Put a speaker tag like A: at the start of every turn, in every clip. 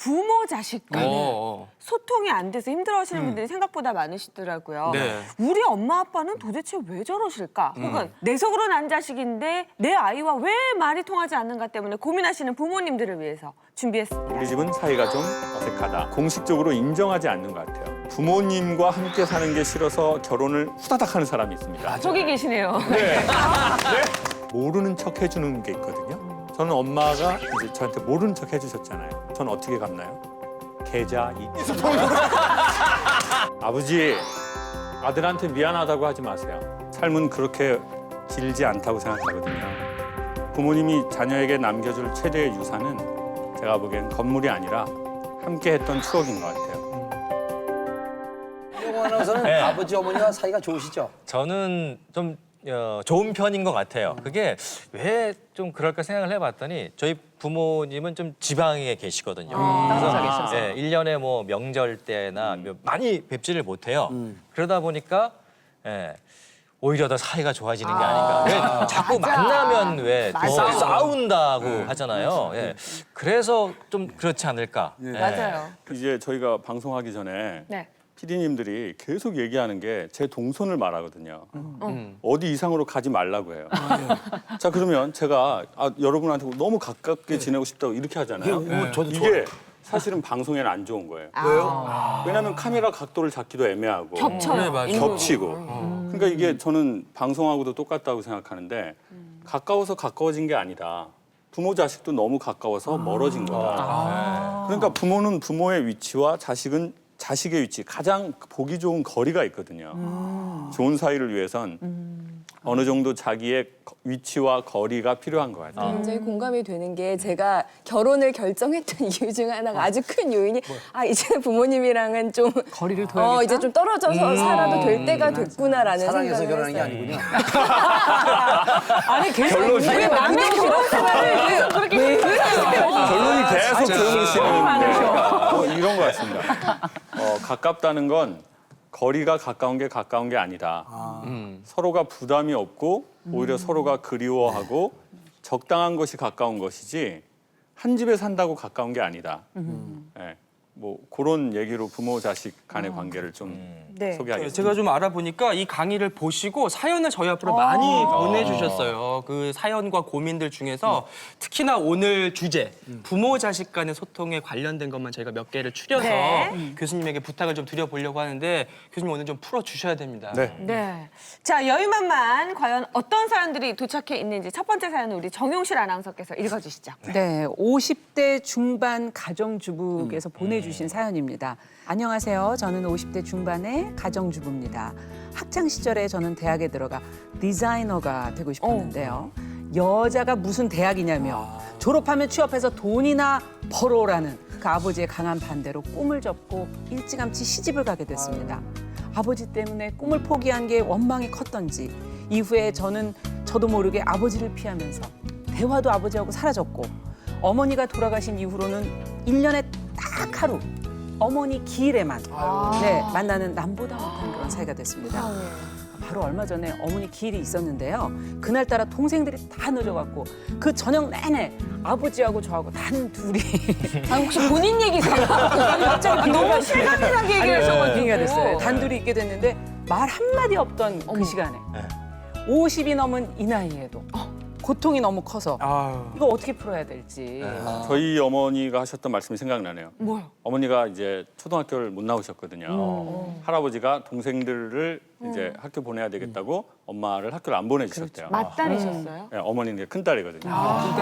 A: 부모 자식 간에 소통이 안 돼서 힘들어하시는 분들이 생각보다 많으시더라고요.
B: 네.
A: 우리 엄마 아빠는 도대체 왜 저러실까? 혹은 내 속으로 난 자식인데 내 아이와 왜 말이 통하지 않는가 때문에 고민하시는 부모님들을 위해서 준비했습니다.
C: 우리 집은 사이가 좀 어색하다. 공식적으로 인정하지 않는 것 같아요. 부모님과 함께 사는 게 싫어서 결혼을 후다닥 하는 사람이 있습니다.
A: 저기 계시네요.
C: 네. 모르는 척 해주는 게 있거든요. 저는 엄마가 이제 저한테 모르는 척 해주셨잖아요. 저는 어떻게 갚나요? 계좌 이체. 아버지, 아들한테 미안하다고 하지 마세요. 삶은 그렇게 길지 않다고 생각하거든요. 부모님이 자녀에게 남겨줄 최대의 유산은 제가 보기엔 건물이 아니라 함께 했던 추억인 것 같아요.
D: 이영호 아나운서는 아버지 어머니와 사이가 좋으시죠?
B: 저는 좀 좋은 편인 것 같아요. 그게 왜 좀 그럴까 생각을 해봤더니 저희 부모님은 좀 지방에 계시거든요. 그래서 1년에 뭐 명절 때나 많이 뵙지를 못해요. 그러다 보니까 오히려 더 사이가 좋아지는 게 아닌가. 왜 자꾸 만나면 왜 더 싸운다고 하잖아요. 그래서 좀 그렇지 않을까.
A: 맞아요.
C: 이제 저희가 방송하기 전에
A: 네.
C: PD님들이 계속 얘기하는 게 제 동선을 말하거든요. 어디 이상으로 가지 말라고 해요. 자, 그러면 제가 여러분한테 너무 가깝게 지내고 싶다고 이렇게 하잖아요.
D: 저도
C: 이게 사실은 방송에는 안 좋은 거예요.
D: 왜요?
C: 왜냐하면 카메라 각도를 잡기도 애매하고
A: 겹쳐요.
C: 겹치고. 그러니까 이게 저는 방송하고도 똑같다고 생각하는데 가까워서 가까워진 게 아니라 부모 자식도 너무 가까워서 멀어진 거다. 그러니까 부모는 부모의 위치와 자식은 자식의 위치, 가장 보기 좋은 거리가 있거든요. 좋은 사이를 위해선 어느 정도 자기의 위치와 거리가 필요한 것 같아요.
E: 굉장히 공감이 되는 게 제가 결혼을 결정했던 이유 중 하나가 아주 큰 요인이 이제는 부모님이랑은 좀
A: 거리를 둬야겠다?
E: 이제 좀 떨어져서 살아도 될 때가 됐구나라는
D: 사랑해서
E: 생각을
D: 결혼한 게
E: 했어요.
D: 아니군요.
A: 아니 계속
C: 결론이
A: 왜 남의 그런 생각을 그렇게
C: 결론이 계속 들어오시는
A: 많으셔.
C: 이런 것 같습니다. 가깝다는 건 거리가 가까운 게 아니다. 서로가 부담이 없고 오히려 서로가 그리워하고 적당한 것이 가까운 것이지 한 집에 산다고 가까운 게 아니다. 네, 뭐 그런 얘기로 부모 자식 간의 관계를 좀
A: 네.
C: 소개하겠습니다.
F: 제가 좀 알아보니까 이 강의를 보시고 사연을 저희 앞으로 많이 보내주셨어요. 그 사연과 고민들 중에서 특히나 오늘 주제 부모 자식 간의 소통에 관련된 것만 저희가 몇 개를 추려서 교수님에게 부탁을 좀 드려보려고 하는데 교수님 오늘 좀 풀어주셔야 됩니다.
C: 네.
A: 네. 자, 여유만만 과연 어떤 사연들이 도착해 있는지 첫 번째 사연은 우리 정용실 아나운서께서 읽어주시죠.
G: 네, 50대 중반 가정주부께서 보내주신 사연입니다. 안녕하세요. 저는 50대 중반의 가정주부입니다. 학창 시절에 저는 대학에 들어가 디자이너가 되고 싶었는데요. 여자가 무슨 대학이냐며 졸업하면 취업해서 돈이나 벌어오라는 그 아버지의 강한 반대로 꿈을 접고 일찌감치 시집을 가게 됐습니다. 아버지 때문에 꿈을 포기한 게 원망이 컸던지 이후에 저도 모르게 아버지를 피하면서 대화도 아버지하고 사라졌고 어머니가 돌아가신 이후로는 1년에 딱 하루 어머니 기일에만 만나는 남보다 못한 그런 사이가 됐습니다. 바로 얼마 전에 어머니 기일이 있었는데요. 그날따라 동생들이 다 늦어갖고 그 저녁 내내 아버지하고 저하고 단 둘이
A: 혹시 본인 얘기세요? 갑자기 너무 실감나게 얘기하셔가지고.
G: 얘기가 됐어요. 단둘이 있게 됐는데 말 한마디 없던 그 시간에 50이 넘은 이 나이에도 고통이 너무 커서 이거 어떻게 풀어야 될지.
C: 저희 어머니가 하셨던 말씀이 생각나네요.
A: 뭐요?
C: 어머니가 이제 초등학교를 못 나오셨거든요. 할아버지가 동생들을 이제 학교 보내야 되겠다고 엄마를 학교를 안 보내주셨대요.
A: 맞딸이셨어요?
C: 네, 어머니는 큰 딸이거든요.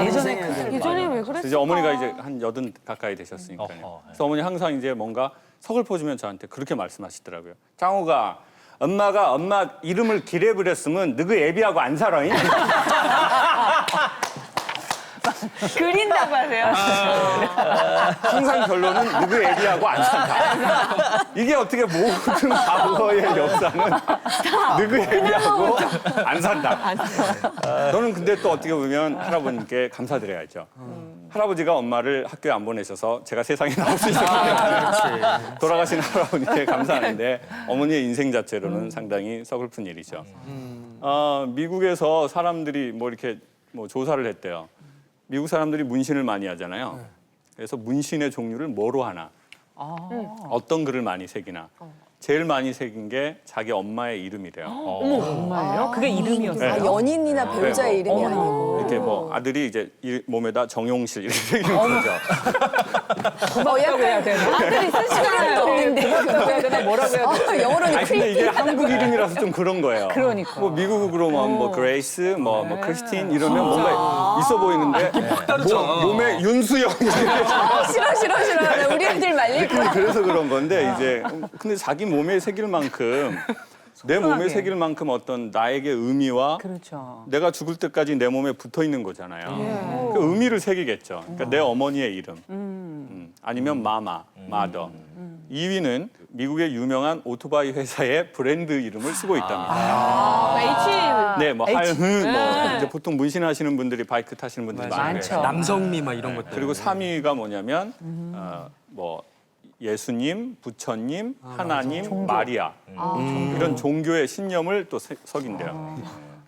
G: 예전에 큰딸
A: 예전에 왜
C: 그래서
A: 그랬어요?
C: 이제 어머니가 이제 한 80 가까이 되셨으니까요. 그래서 어머니 항상 이제 뭔가 서글퍼 주면 저한테 그렇게 말씀하시더라고요. 장호가 엄마가 엄마 이름을 기래버렸으면 너그 애비하고 안 살아잉?
A: 그린다고 하세요?
C: 항상 결론은 너그 애비하고 안 산다. 이게 어떻게 모든 과거의 역사는 너그 애비하고 안 산다. 저는 근데 또 어떻게 보면 할아버님께 감사드려야죠. 할아버지가 엄마를 학교에 안 보내셔서 제가 세상에 나올 수 있었거든요. 돌아가신 할아버님께 감사하는데 어머니의 인생 자체로는 상당히 서글픈 일이죠. 미국에서 사람들이 뭐 이렇게 뭐 조사를 했대요. 미국 사람들이 문신을 많이 하잖아요. 그래서 문신의 종류를 뭐로 하나, 어떤 글을 많이 새기나. 제일 많이 새긴 게 자기 엄마의 이름이래요.
G: 정말요? 그게 이름이었어요.
E: 아, 연인이나 배우자의
C: 네.
E: 이름이 아니고.
C: 이렇게 뭐 아들이 이제 몸에다 정용실 이렇게 새기는 거죠.
G: 고맙다고 해야 되나?
E: 아들이 쓸 시간도 없는데.
G: 뭐라고 해야 되나? 뭐라고 해야 되나?
E: 영어로는
C: 아니 근데 이게 한국 이름이라서 좀 그런 거예요.
G: 그러니까.
C: 뭐 미국으로 뭐 그레이스, 뭐 크리스틴 이러면 뭔가 있어 보이는데 몸에 윤수영
E: 싫어. 우리 애들 말릴 거야.
C: 그래서 그런 건데 이제 근데 자기 몸에 새길 만큼 내 몸에 새길 만큼 어떤 나에게 의미와
G: 그렇죠.
C: 내가 죽을 때까지 내 몸에 붙어 있는 거잖아요. 그 의미를 새기겠죠. 그러니까 내 어머니의 이름, 아니면 마마, 마더. 2위는 미국의 유명한 오토바이 회사의 브랜드 이름을 쓰고 있답니다.
A: H.
C: 네, 뭐 하여튼 뭐 이제 보통 문신하시는 분들이 바이크 타시는 분들이 많아요.
G: 많죠.
F: 남성미 막 이런 것들.
C: 그리고 3위가 뭐냐면 뭐 예수님, 부처님, 하나님, 마리아 이런 종교의 신념을 또 석인대요.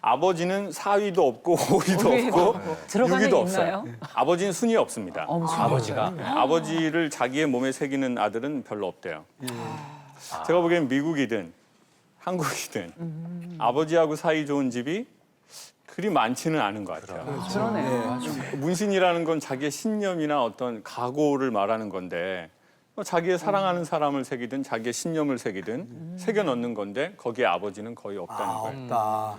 C: 아버지는 4위도 없고 5위도 없고
G: 들어가는
C: 6위도
G: 게
C: 없어요.
G: 있나요?
C: 아버지는 순위 없습니다.
B: 아버지가
C: 네, 아버지를 자기의 몸에 새기는 아들은 별로 없대요. 제가 보기엔 미국이든 한국이든 아버지하고 사이 좋은 집이 그리 많지는 않은 것 같아요.
G: 그러네.
C: 문신이라는 건 자기의 신념이나 어떤 각오를 말하는 건데 자기의 사랑하는 사람을 새기든 자기의 신념을 새기든 새겨 넣는 건데 거기에 아버지는 거의 없다는 거예요.
D: 없다.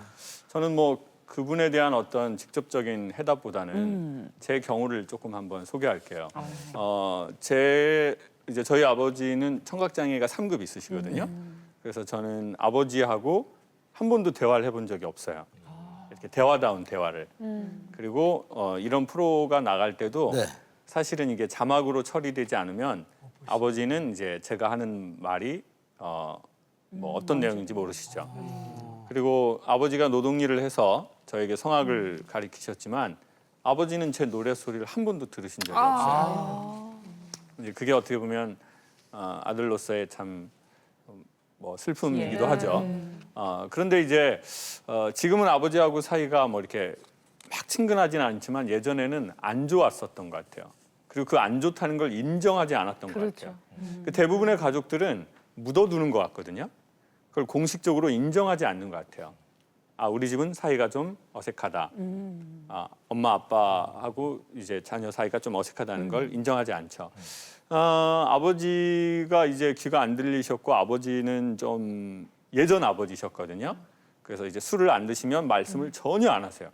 C: 저는 뭐 그분에 대한 어떤 직접적인 해답보다는 제 경우를 조금 한번 소개할게요. 이제 저희 아버지는 청각장애가 3급 있으시거든요. 그래서 저는 아버지하고 한 번도 대화를 해본 적이 없어요. 이렇게 대화다운 대화를. 그리고 이런 프로가 나갈 때도
D: 네.
C: 사실은 이게 자막으로 처리되지 않으면 아버지는 이제 제가 하는 말이 뭐 어떤 내용인지 모르시죠. 그리고 아버지가 노동일을 해서 저에게 성악을 가르치셨지만 아버지는 제 노래 소리를 한 번도 들으신 적이 없어요. 이제 그게 어떻게 보면 아들로서의 참 뭐 슬픔이기도 하죠. 그런데 이제 지금은 아버지하고 사이가 뭐 이렇게 막 친근하지는 않지만 예전에는 안 좋았었던 것 같아요. 그리고 그 안 좋다는 걸 인정하지 않았던 것 같아요. 그 대부분의 가족들은 묻어두는 것 같거든요. 그걸 공식적으로 인정하지 않는 것 같아요. 아, 우리 집은 사이가 좀 어색하다. 아, 엄마 아빠하고 이제 자녀 사이가 좀 어색하다는 걸 인정하지 않죠. 아버지가 이제 귀가 안 들리셨고 아버지는 좀 예전 아버지셨거든요. 그래서 이제 술을 안 드시면 말씀을 전혀 안 하세요.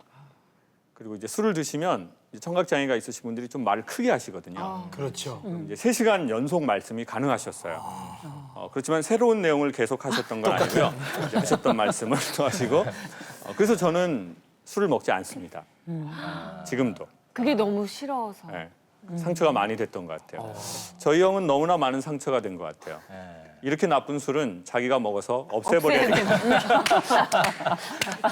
C: 그리고 이제 술을 드시면 청각장애가 있으신 분들이 좀 말을 크게 하시거든요.
D: 그렇죠.
C: 이제 3시간 연속 말씀이 가능하셨어요. 그렇지만 새로운 내용을 계속 하셨던 건 아니고요. 이제 하셨던 말씀을 또 하시고. 그래서 저는 술을 먹지 않습니다. 지금도.
A: 그게 너무 싫어서.
C: 네. 상처가 많이 됐던 것 같아요. 저희 형은 너무나 많은 상처가 된 것 같아요. 이렇게 나쁜 술은 자기가 먹어서 없애버려야 되겠다.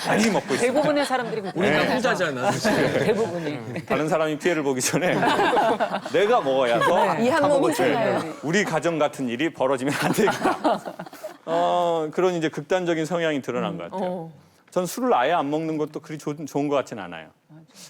C: 많이 먹고 있어요.
G: 대부분의 사람들이
F: 우리가 후자잖아.
G: 대부분이.
C: 다른 사람이 피해를 보기 전에 내가 먹어야서
E: 이 한 몸이잖아요.
C: 우리 가정 같은 일이 벌어지면 안 되겠다. 그런 이제 극단적인 성향이 드러난 것 같아요. 전 술을 아예 안 먹는 것도 그리 좋은 것 같지는 않아요.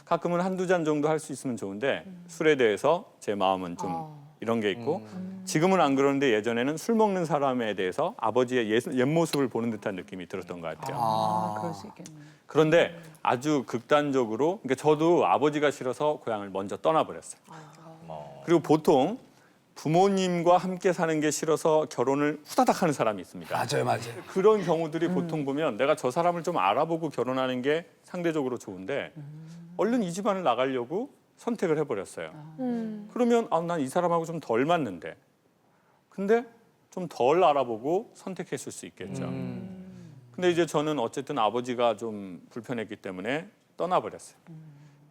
C: 가끔은 한두 잔 정도 할 수 있으면 좋은데 술에 대해서 제 마음은 좀 이런 게 있고 지금은 안 그러는데 예전에는 술 먹는 사람에 대해서 아버지의 옛 모습을 보는 듯한 느낌이 들었던 것 같아요.
G: 그럴 수 있겠네.
C: 그런데 아주 극단적으로 그러니까 저도 아버지가 싫어서 고향을 먼저 떠나버렸어요. 그리고 보통 부모님과 함께 사는 게 싫어서 결혼을 후다닥 하는 사람이 있습니다.
D: 맞아요.
C: 그런 경우들이 보통 보면 내가 저 사람을 좀 알아보고 결혼하는 게 상대적으로 좋은데 얼른 이 집안을 나가려고 선택을 해버렸어요. 그러면 난 이 사람하고 좀 덜 맞는데 근데 좀 덜 알아보고 선택했을 수 있겠죠. 근데 이제 저는 어쨌든 아버지가 좀 불편했기 때문에 떠나버렸어요.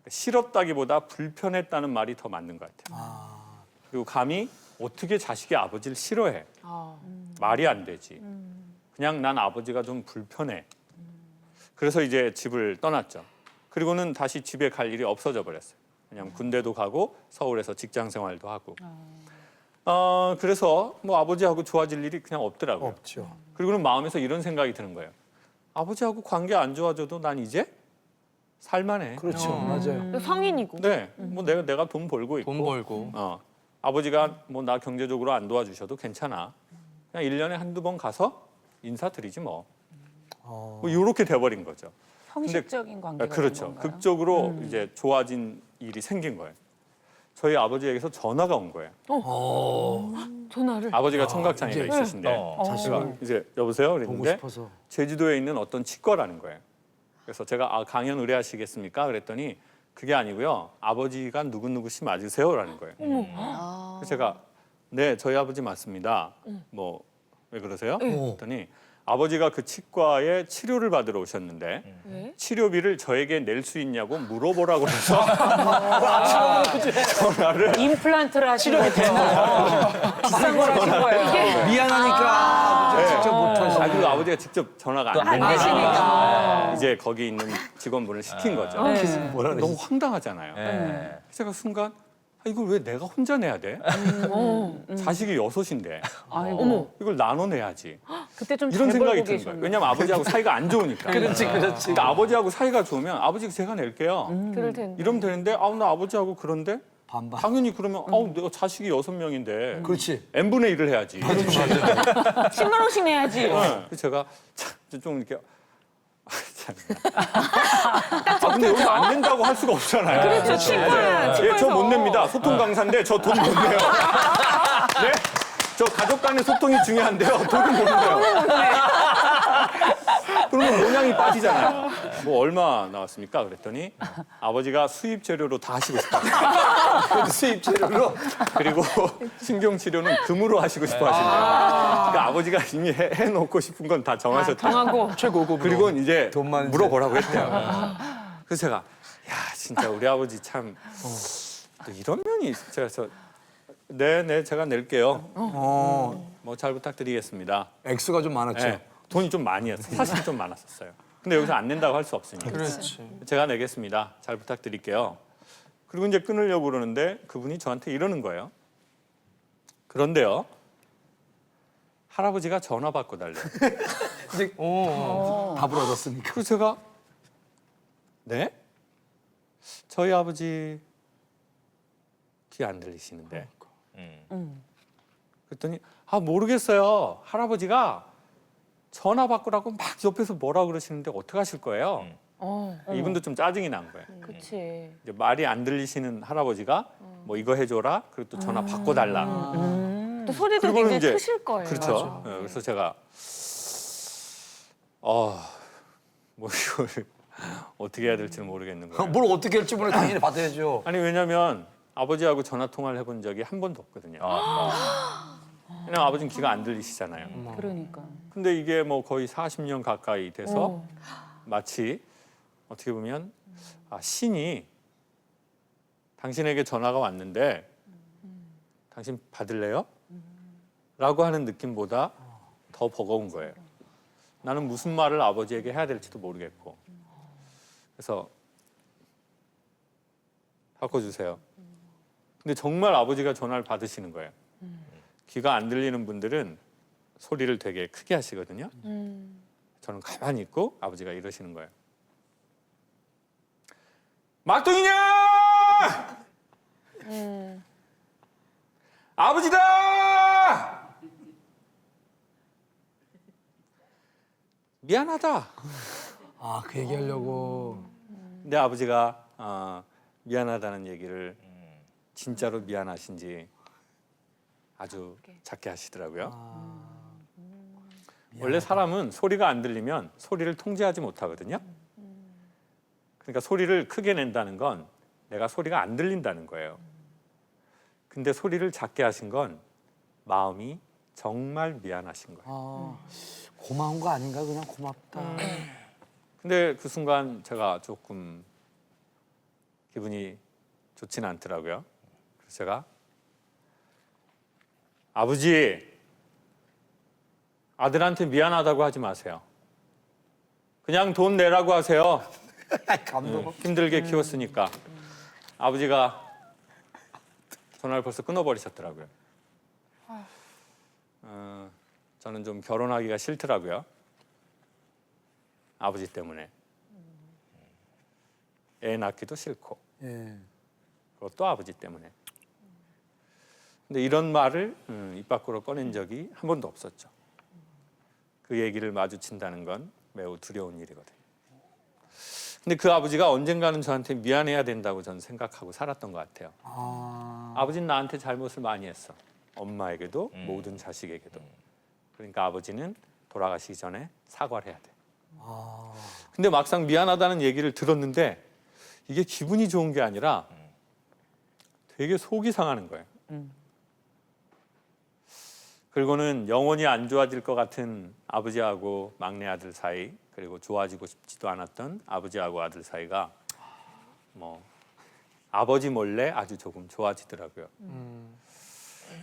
C: 싫었다기보다 불편했다는 말이 더 맞는 것 같아요. 그리고 감히 어떻게 자식이 아버지를 싫어해. 말이 안 되지. 그냥 난 아버지가 좀 불편해. 그래서 이제 집을 떠났죠. 그리고는 다시 집에 갈 일이 없어져 버렸어요. 그냥 군대도 가고 서울에서 직장 생활도 하고. 그래서 뭐 아버지하고 좋아질 일이 그냥 없더라고요.
D: 없죠.
C: 그리고는 마음에서 이런 생각이 드는 거예요. 아버지하고 관계 안 좋아져도 난 이제 살만해.
D: 그렇죠. 맞아요.
A: 또 성인이고.
C: 네, 뭐 내가 돈 벌고 있고.
F: 돈 벌고.
C: 아버지가 뭐 나 경제적으로 안 도와주셔도 괜찮아. 그냥 1년에 한두 번 가서 인사드리지 뭐. 뭐 이렇게 돼버린 거죠.
G: 형식적인 관계가
C: 그렇죠.
G: 된 건가요?
C: 극적으로 이제 좋아진 일이 생긴 거예요. 저희 아버지에게서 전화가 온 거예요.
A: 전화를.
C: 아버지가 청각장애가 있으신데 제가 이제 여보세요 그랬는데 제주도에 있는 어떤 치과라는 거예요. 그래서 제가 강연 의뢰하시겠습니까? 그랬더니 그게 아니고요. 아버지가 누구누구씨 맞으세요라는 거예요. 그래서 제가 네 저희 아버지 맞습니다. 뭐 왜 그러세요? 그랬더니 아버지가 그 치과에 치료를 받으러 오셨는데
A: 네?
C: 치료비를 저에게 낼 수 있냐고 물어보라고 해서 전화를
G: 임플란트를 하시는 게 비싼 걸 하신 거예요.
D: 미안하니까 직접 못 하시.
C: 그리고 아버지가 직접 전화가 안 되니까 이제 거기 있는 직원분을 시킨 거죠. 너무 황당하잖아요.
B: 예.
C: 제가 순간 이걸 왜 내가 혼자 내야 돼? 자식이 6인데 이걸 나눠 내야지.
G: 그때 좀
C: 이런
G: 잘
C: 생각이
G: 벌고
C: 드는 거예요.
G: 계셨네.
C: 왜냐면 아버지하고 사이가 안 좋으니까.
D: 그렇지.
C: 그러니까 아버지하고 사이가 좋으면 아버지가 제가 낼게요.
A: 그럴 텐데.
C: 이러면 되는데 나 아버지하고 그런데
D: 반반.
C: 당연히 그러면 내가 자식이 6명인데
D: 그렇지.
C: n분의 1을 해야지.
A: 10만 원씩 내야지.
C: 네. 그래서 제가 좀 이렇게 근데 여기 안 낸다고 할 수가 없잖아요.
A: 그렇죠. 치과야. 치과에서.
C: 저 못 냅니다. 소통 강사인데 저 돈 못 내요. 네? 저 가족 간의 소통이 중요한데요. 돈은 못 내요. 그러면 모양이 빠지잖아요. 뭐 얼마 나왔습니까? 그랬더니 아버지가 수입 재료로 다 하시고 싶어요.
D: 수입 재료로.
C: 그리고 신경 치료는 금으로 하시고 싶어 하신대요. 그러니까 아버지가 이미 해놓고 싶은 건 다 정하셨다.
A: 정하고.
D: 최고급으로.
C: 그리고 이제
D: 돈만
C: 물어보라고 했대요. 그래서 제가 진짜 우리 아버지 참 또 이런 면이 제가 네 제가 낼게요. 뭐 잘 부탁드리겠습니다.
D: 액수가 좀 많았죠.
C: 네, 돈이 좀 많이 했어요. 사실 좀 많았었어요. 근데 여기서 안 낸다고 할 수 없으니까.
F: 그렇지.
C: 제가 내겠습니다. 잘 부탁드릴게요. 그리고 이제 끊으려고 그러는데 그분이 저한테 이러는 거예요. 그런데요. 할아버지가 전화 받고 달래요.
D: 이제 답을 얻었으니까.
C: 그래서 제가 네? 저희 아버지 귀 안 들리시는데 그랬더니 모르겠어요. 할아버지가 전화 바꾸라고 막 옆에서 뭐라 그러시는데 어떻게 하실 거예요? 이분도 좀 짜증이 난 거예요.
A: 그치.
C: 이제 말이 안 들리시는 할아버지가 뭐 이거 해줘라 그리고 또 전화 바꿔달라.
A: 또 소리도
C: 그리고는
A: 굉장히
C: 이제
A: 크실 거예요.
C: 그렇죠. 네, 그래서 제가 뭐 이걸 어떻게 해야 될지는 모르겠는 거예요.
D: 뭘 어떻게 할지 모르 당연히 받아야죠.
C: 아니 왜냐면 아버지하고 전화 통화를 해본 적이 한 번도 없거든요. 왜냐면 아버지는 귀가 안 들리시잖아요.
G: 그러니까.
C: 근데 이게 뭐 거의 40년 가까이 돼서 마치 어떻게 보면 신이 당신에게 전화가 왔는데 당신 받을래요? 라고 하는 느낌보다 더 버거운 거예요. 나는 무슨 말을 아버지에게 해야 될지도 모르겠고. 그래서 바꿔주세요. 근데 정말 아버지가 전화를 받으시는 거예요. 귀가 안 들리는 분들은 소리를 되게 크게 하시거든요. 저는 가만히 있고 아버지가 이러시는 거예요. 막둥이냐! 아버지다! 미안하다.
D: 그 얘기하려고.
C: 근데 아버지가 미안하다는 얘기를 진짜로 미안하신지 아주 작게 하시더라고요. 원래 사람은 소리가 안 들리면 소리를 통제하지 못하거든요. 그러니까 소리를 크게 낸다는 건 내가 소리가 안 들린다는 거예요. 근데 소리를 작게 하신 건 마음이 정말 미안하신 거예요.
D: 고마운 거 아닌가? 그냥 고맙다.
C: 근데 그 순간 제가 조금 기분이 좋지는 않더라고요. 그래서 제가 아버지, 아들한테 미안하다고 하지 마세요. 그냥 돈 내라고 하세요.
D: 감동.
C: 힘들게 키웠으니까. 아버지가 전화를 벌써 끊어버리셨더라고요. 저는 좀 결혼하기가 싫더라고요. 아버지 때문에. 애 낳기도 싫고.
D: 예.
C: 그것도 아버지 때문에. 근데 이런 말을 입 밖으로 꺼낸 적이 한 번도 없었죠. 그 얘기를 마주친다는 건 매우 두려운 일이거든요. 근데 그 아버지가 언젠가는 저한테 미안해야 된다고 저는 생각하고 살았던 것 같아요. 아버지는 나한테 잘못을 많이 했어. 엄마에게도 모든 자식에게도. 그러니까 아버지는 돌아가시기 전에 사과를 해야 돼. 근데 막상 미안하다는 얘기를 들었는데 이게 기분이 좋은 게 아니라 되게 속이 상하는 거예요. 그리고는 영원히 안 좋아질 것 같은 아버지하고 막내 아들 사이, 그리고 좋아지고 싶지도 않았던 아버지하고 아들 사이가 뭐 아버지 몰래 아주 조금 좋아지더라고요.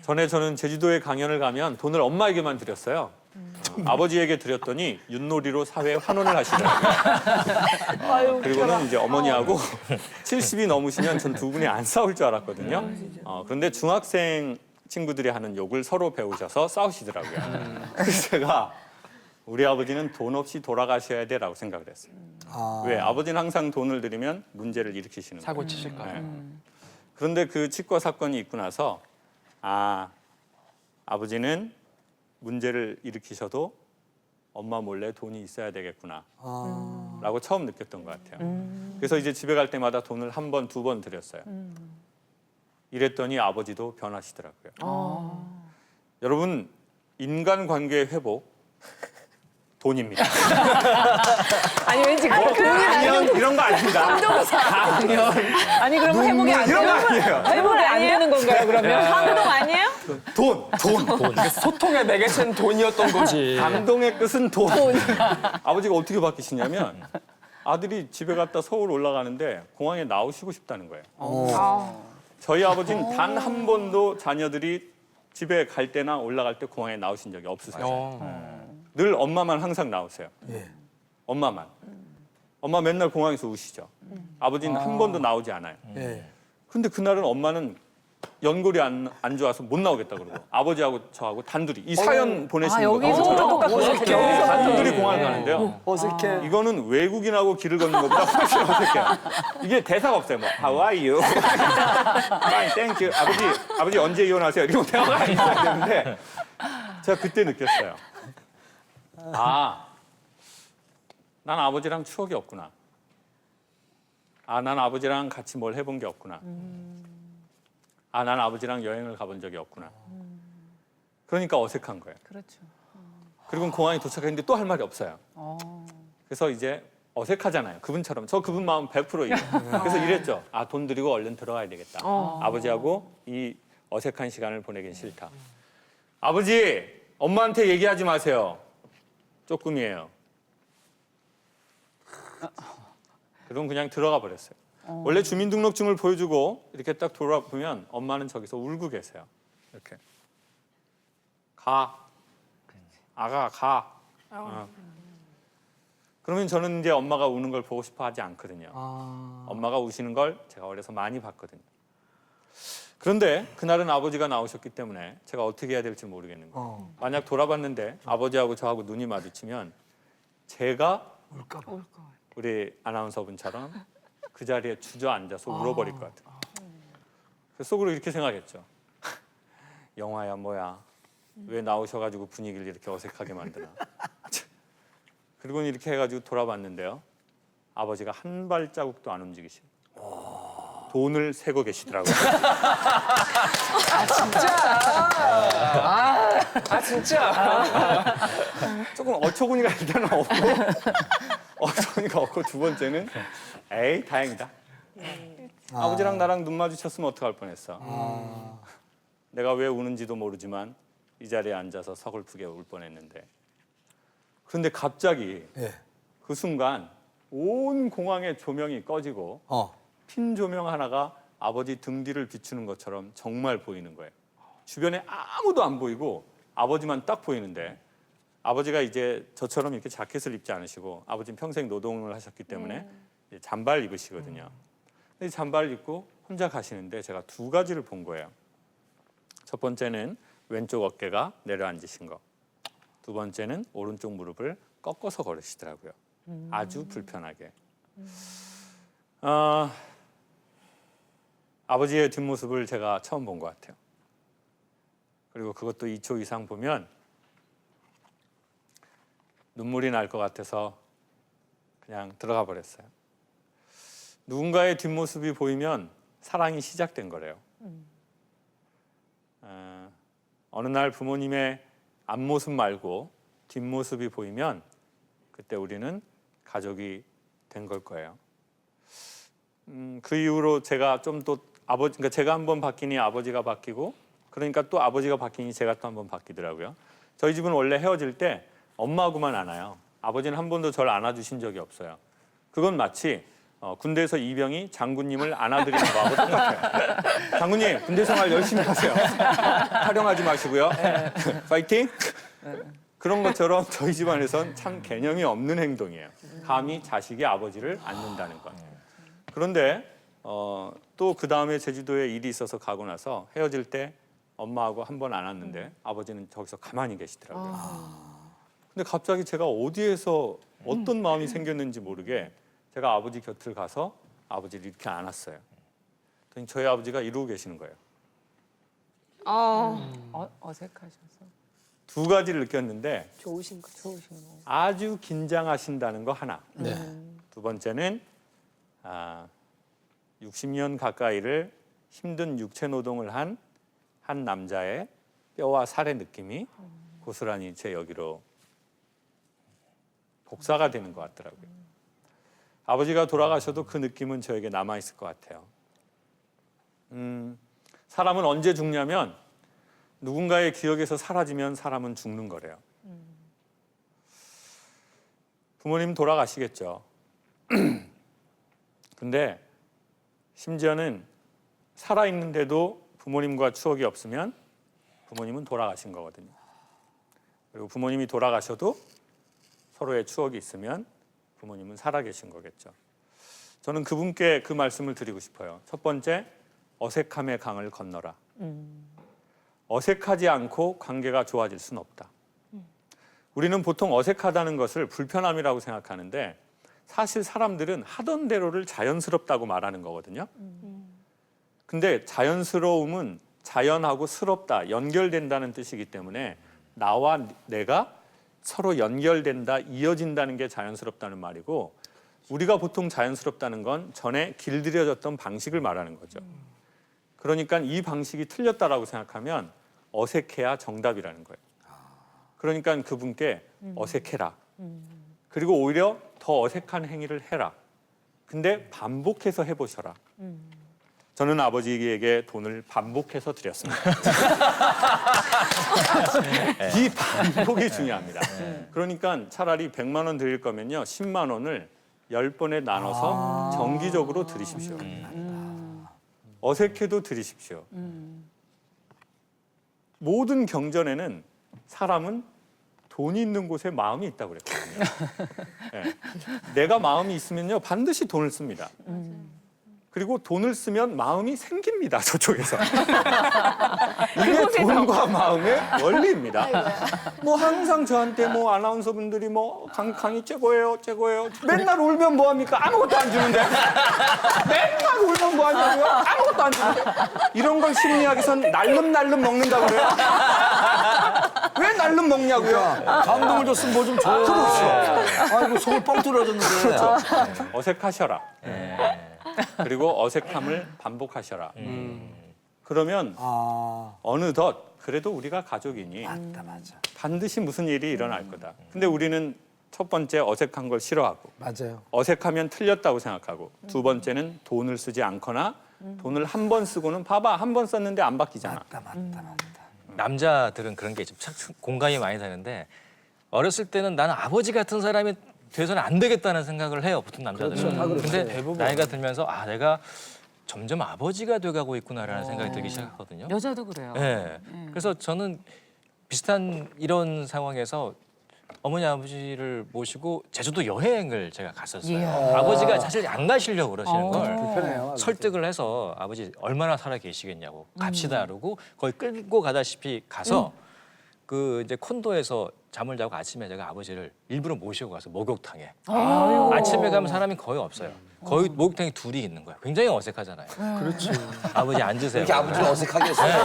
C: 전에 저는 제주도에 강연을 가면 돈을 엄마에게만 드렸어요. 아버지에게 드렸더니 윷놀이로 사회에 환원을 하시더라고요. 그리고는 이제 어머니하고 70이 넘으시면 전 두 분이 안 싸울 줄 알았거든요. 그런데 중학생 친구들이 하는 욕을 서로 배우셔서 싸우시더라고요. 그래서 제가 우리 아버지는 돈 없이 돌아가셔야 돼라고 생각을 했어요. 왜? 아버지는 항상 돈을 들이면 문제를 일으키시는 거예요.
F: 사고 치실까 봐.
C: 그런데 그 치과 사건이 있고 나서 아버지는 문제를 일으키셔도 엄마 몰래 돈이 있어야 되겠구나 라고 처음 느꼈던 것 같아요. 그래서 이제 집에 갈 때마다 돈을 한 번, 두 번 드렸어요. 이랬더니 아버지도 변하시더라고요. 여러분, 인간관계의 회복 돈입니다.
E: 아니 왠지 그
C: 강연 이런 거 아닙니다. 강연
G: 아니 그럼 회복이 안
C: 이런 거
G: 되는
C: 아니에요.
G: 회복이 안 되는 건가요 그러면?
A: 감동 아니에요?
C: 돈.
F: 소통의 매개체는 돈이었던 거지.
C: 감동의 끝은 돈. 아버지가 어떻게 바뀌시냐면 아들이 집에 갔다 서울 올라가는데 공항에 나오시고 싶다는 거예요. 저희 아버지는 단 한 번도 자녀들이 집에 갈 때나 올라갈 때 공항에 나오신 적이 없으세요. 늘 엄마만 항상 나오세요. 엄마만. 엄마 맨날 공항에서 우시죠. 아버지는 한 번도 나오지 않아요. 근데 그날은 엄마는 연골이 안 좋아서 못 나오겠다 그러고 아버지하고 저하고 단둘이 이 사연 보내시는 거
G: 여기서 똑같이
C: 단둘이 공항을 가는데요.
D: 어색해.
C: 이거는 외국인하고 길을 걷는 것보다 훨씬 어색해요. 이게 대사가 없어요. 뭐 How are you? Fine, thank you. 아버지 언제 이혼하세요? 이런 대화가 있어야 되는데 제가 그때 느꼈어요. 난 아버지랑 추억이 없구나. 난 아버지랑 같이 뭘 해본 게 없구나. 난 아버지랑 여행을 가본 적이 없구나. 그러니까 어색한 거예요.
G: 그렇죠.
C: 그리고 공항에 도착했는데 또 할 말이 없어요. 그래서 이제 어색하잖아요. 그분처럼. 저 그분 마음 100% 이래요. 그래서 이랬죠. 돈 들이고 얼른 들어가야 되겠다. 아버지하고 이 어색한 시간을 보내긴 싫다. 아버지, 엄마한테 얘기하지 마세요. 조금이에요. 그럼 그냥 들어가 버렸어요. 원래 주민등록증을 보여주고 이렇게 딱 돌아보면 엄마는 저기서 울고 계세요. 이렇게. 아가 가. 그러면 저는 이제 엄마가 우는 걸 보고 싶어 하지 않거든요. 엄마가 우시는 걸 제가 어려서 많이 봤거든요. 그런데 그날은 아버지가 나오셨기 때문에 제가 어떻게 해야 될지 모르겠는 거예요. 만약 돌아봤는데 아버지하고 저하고 눈이 마주치면 제가 우리 아나운서분처럼 그 자리에 주저앉아서 울어버릴 것 같아요. 그래서 속으로 이렇게 생각했죠. 영화야 뭐야. 왜 나오셔가지고 분위기를 이렇게 어색하게 만드나. 그리고는 이렇게 해가지고 돌아봤는데요. 아버지가 한 발자국도 안 움직이시고 돈을 세고 계시더라고요.
F: 진짜.
C: 조금 어처구니가 일단은 없고 두 번째는 에이 다행이다. 아버지랑 나랑 눈 마주쳤으면 어떡할 뻔했어. 내가 왜 우는지도 모르지만 이 자리에 앉아서 서글프게 울 뻔했는데. 그런데 갑자기 그 순간 온 공항의 조명이 꺼지고 핀 조명 하나가 아버지 등 뒤를 비추는 것처럼 정말 보이는 거예요. 주변에 아무도 안 보이고 아버지만 딱 보이는데 아버지가 이제 저처럼 이렇게 자켓을 입지 않으시고 아버지는 평생 노동을 하셨기 때문에 이제 잠바를 입으시거든요. 근데 잠바를 입고 혼자 가시는데 제가 두 가지를 본 거예요. 첫 번째는 왼쪽 어깨가 내려앉으신 거. 두 번째는 오른쪽 무릎을 꺾어서 걸으시더라고요. 아주 불편하게. 아버지의 뒷모습을 제가 처음 본 것 같아요. 그리고 그것도 2초 이상 보면 눈물이 날 것 같아서 그냥 들어가 버렸어요. 누군가의 뒷모습이 보이면 사랑이 시작된 거래요. 어느 날 부모님의 앞모습 말고 뒷모습이 보이면 그때 우리는 가족이 된 걸 거예요. 그 이후로 제가 좀 또 그러니까 제가 한번 바뀌니 아버지가 바뀌고, 그러니까 또 아버지가 바뀌니 제가 또 한번 바뀌더라고요. 저희 집은 원래 헤어질 때 엄마하고만 안아요. 아버지는 한 번도 저를 안아주신 적이 없어요. 그건 마치 군대에서 이병이 장군님을 안아드리는 거하고 똑같아요. 장군님, 군대 생활 열심히 하세요. 타령하지 마시고요. 파이팅! 그런 것처럼 저희 집안에선 참 개념이 없는 행동이에요. 감히 자식이 아버지를 안는다는 것. 그런데 또 그 다음에 제주도에 일이 있어서 가고 나서 헤어질 때 엄마하고 한 번 안았는데 아버지는 저기서 가만히 계시더라고요. 근데 갑자기 제가 어디에서 어떤 마음이 생겼는지 모르게 제가 아버지 곁을 가서 아버지를 이렇게 안았어요. 그랬더니 저희 아버지가 이러고 계시는 거예요.
G: 어색하셔서.
C: 두 가지를 느꼈는데
E: 좋으신 거.
C: 아주 긴장하신다는 거 하나. 두 번째는 60년 가까이를 힘든 육체 노동을 한 남자의 뼈와 살의 느낌이 고스란히 제 여기로 복사가 되는 것 같더라고요. 아버지가 돌아가셔도 그 느낌은 저에게 남아있을 것 같아요. 사람은 언제 죽냐면 누군가의 기억에서 사라지면 사람은 죽는 거래요. 부모님 돌아가시겠죠. 근데 심지어는 살아있는데도 부모님과 추억이 없으면 부모님은 돌아가신 거거든요. 그리고 부모님이 돌아가셔도 서로의 추억이 있으면 부모님은 살아계신 거겠죠. 저는 그분께 그 말씀을 드리고 싶어요. 첫 번째, 어색함의 강을 건너라. 어색하지 않고 관계가 좋아질 수는 없다. 우리는 보통 어색하다는 것을 불편함이라고 생각하는데 사실 사람들은 하던 대로를 자연스럽다고 말하는 거거든요. 근데 자연스러움은 자연하고 스럽다, 연결된다는 뜻이기 때문에 나와 내가 서로 연결된다, 이어진다는 게 자연스럽다는 말이고, 우리가 보통 자연스럽다는 건 전에 길들여졌던 방식을 말하는 거죠. 그러니까 이 방식이 틀렸다라고 생각하면 어색해야 정답이라는 거예요. 그러니까 그분께 어색해라. 그리고 오히려 더 어색한 행위를 해라. 근데 반복해서 해보셔라. 저는 아버지에게 돈을 반복해서 드렸습니다. 이 반복이 중요합니다. 그러니까 차라리 100만 원 드릴 거면요, 10만 원을 10번에 나눠서 정기적으로 드리십시오. 어색해도 드리십시오. 모든 경전에는 사람은 돈이 있는 곳에 마음이 있다고 그랬거든요. 네. 내가 마음이 있으면요, 반드시 돈을 씁니다. 그리고 돈을 쓰면 마음이 생깁니다, 저쪽에서. 이게 돈과 마음의 원리입니다. 뭐 항상 저한테 뭐 아나운서 분들이 뭐 강의 최고예요, 최고예요. 맨날 울면 뭐 합니까? 아무것도 안 주는데. 맨날 울면 뭐 하냐고요? 아무것도 안 주는데. 이런 걸 심리학에선 날름날름 먹는다고 그래요. 왜 날름 먹냐고요?
D: 감동을 줬으면 뭐 좀 줘요. 그렇죠. 아이고 속을 뻥 뚫어졌는데.
C: 그렇죠. 어색하셔라. 그리고 어색함을 반복하셔라. 그러면 어느덧 그래도 우리가 가족이니
D: 맞아.
C: 반드시 무슨 일이 일어날 거다. 근데 우리는 첫 번째 어색한 걸 싫어하고,
D: 맞아요.
C: 어색하면 틀렸다고 생각하고, 두 번째는 돈을 쓰지 않거나 돈을 한 번 쓰고는 봐봐, 한 번 썼는데 안 바뀌잖아.
D: 맞다.
B: 남자들은 그런 게 좀 공감이 많이 되는데, 어렸을 때는 나는 아버지 같은 사람이 돼서는 안 되겠다는 생각을 해요, 보통 남자들은.
D: 그렇죠, 다 그렇죠.
B: 근데
D: 대부분.
B: 나이가 들면서 내가 점점 아버지가 돼가고 있구나라는 생각이 들기 시작하거든요.
A: 여자도 그래요.
B: 네. 그래서 저는 비슷한 이런 상황에서 어머니 아버지를 모시고 제주도 여행을 제가 갔었어요. 아버지가 사실 안 가시려고 그러시는 걸
D: 불편해요.
B: 설득을 해서 아버지 얼마나 살아 계시겠냐고 갑시다 그러고 거의 끌고 가다시피 가서 그 이제 콘도에서 잠을 자고 아침에 제가 아버지를 일부러 모시고 가서 목욕탕에 아침에 가면 사람이 거의 없어요. 거의 목욕탕에 둘이 있는 거야. 굉장히 어색하잖아요.
D: 그렇지.
B: 아버지 앉으세요.
D: 이렇게 아버지를 어색하게 했어요.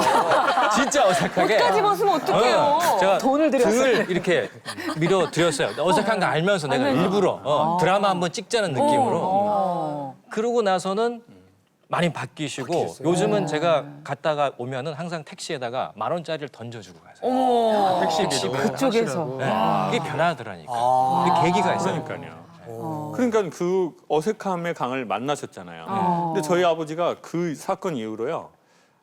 B: 진짜 어색하게.
A: 옷까지 벗으면 어떡해요?
B: 제가
G: 돈을 들였어요.
B: 등을 이렇게 밀어드렸어요. 어색한 거 알면서 내가 일부러 드라마 한번 찍자는 느낌으로. 그러고 나서는 많이 바뀌시고 요즘은 제가 갔다가 오면은 항상 택시에다가 10,000원짜리를 던져주고 가세요. 택시비로.
G: 그쪽에서.
B: 네. 그게 변하더라니까. 그게 계기가 있어요.
C: 그러니까요. 그러니까 그 어색함의 강을 만나셨잖아요. 근데 저희 아버지가 그 사건 이후로요.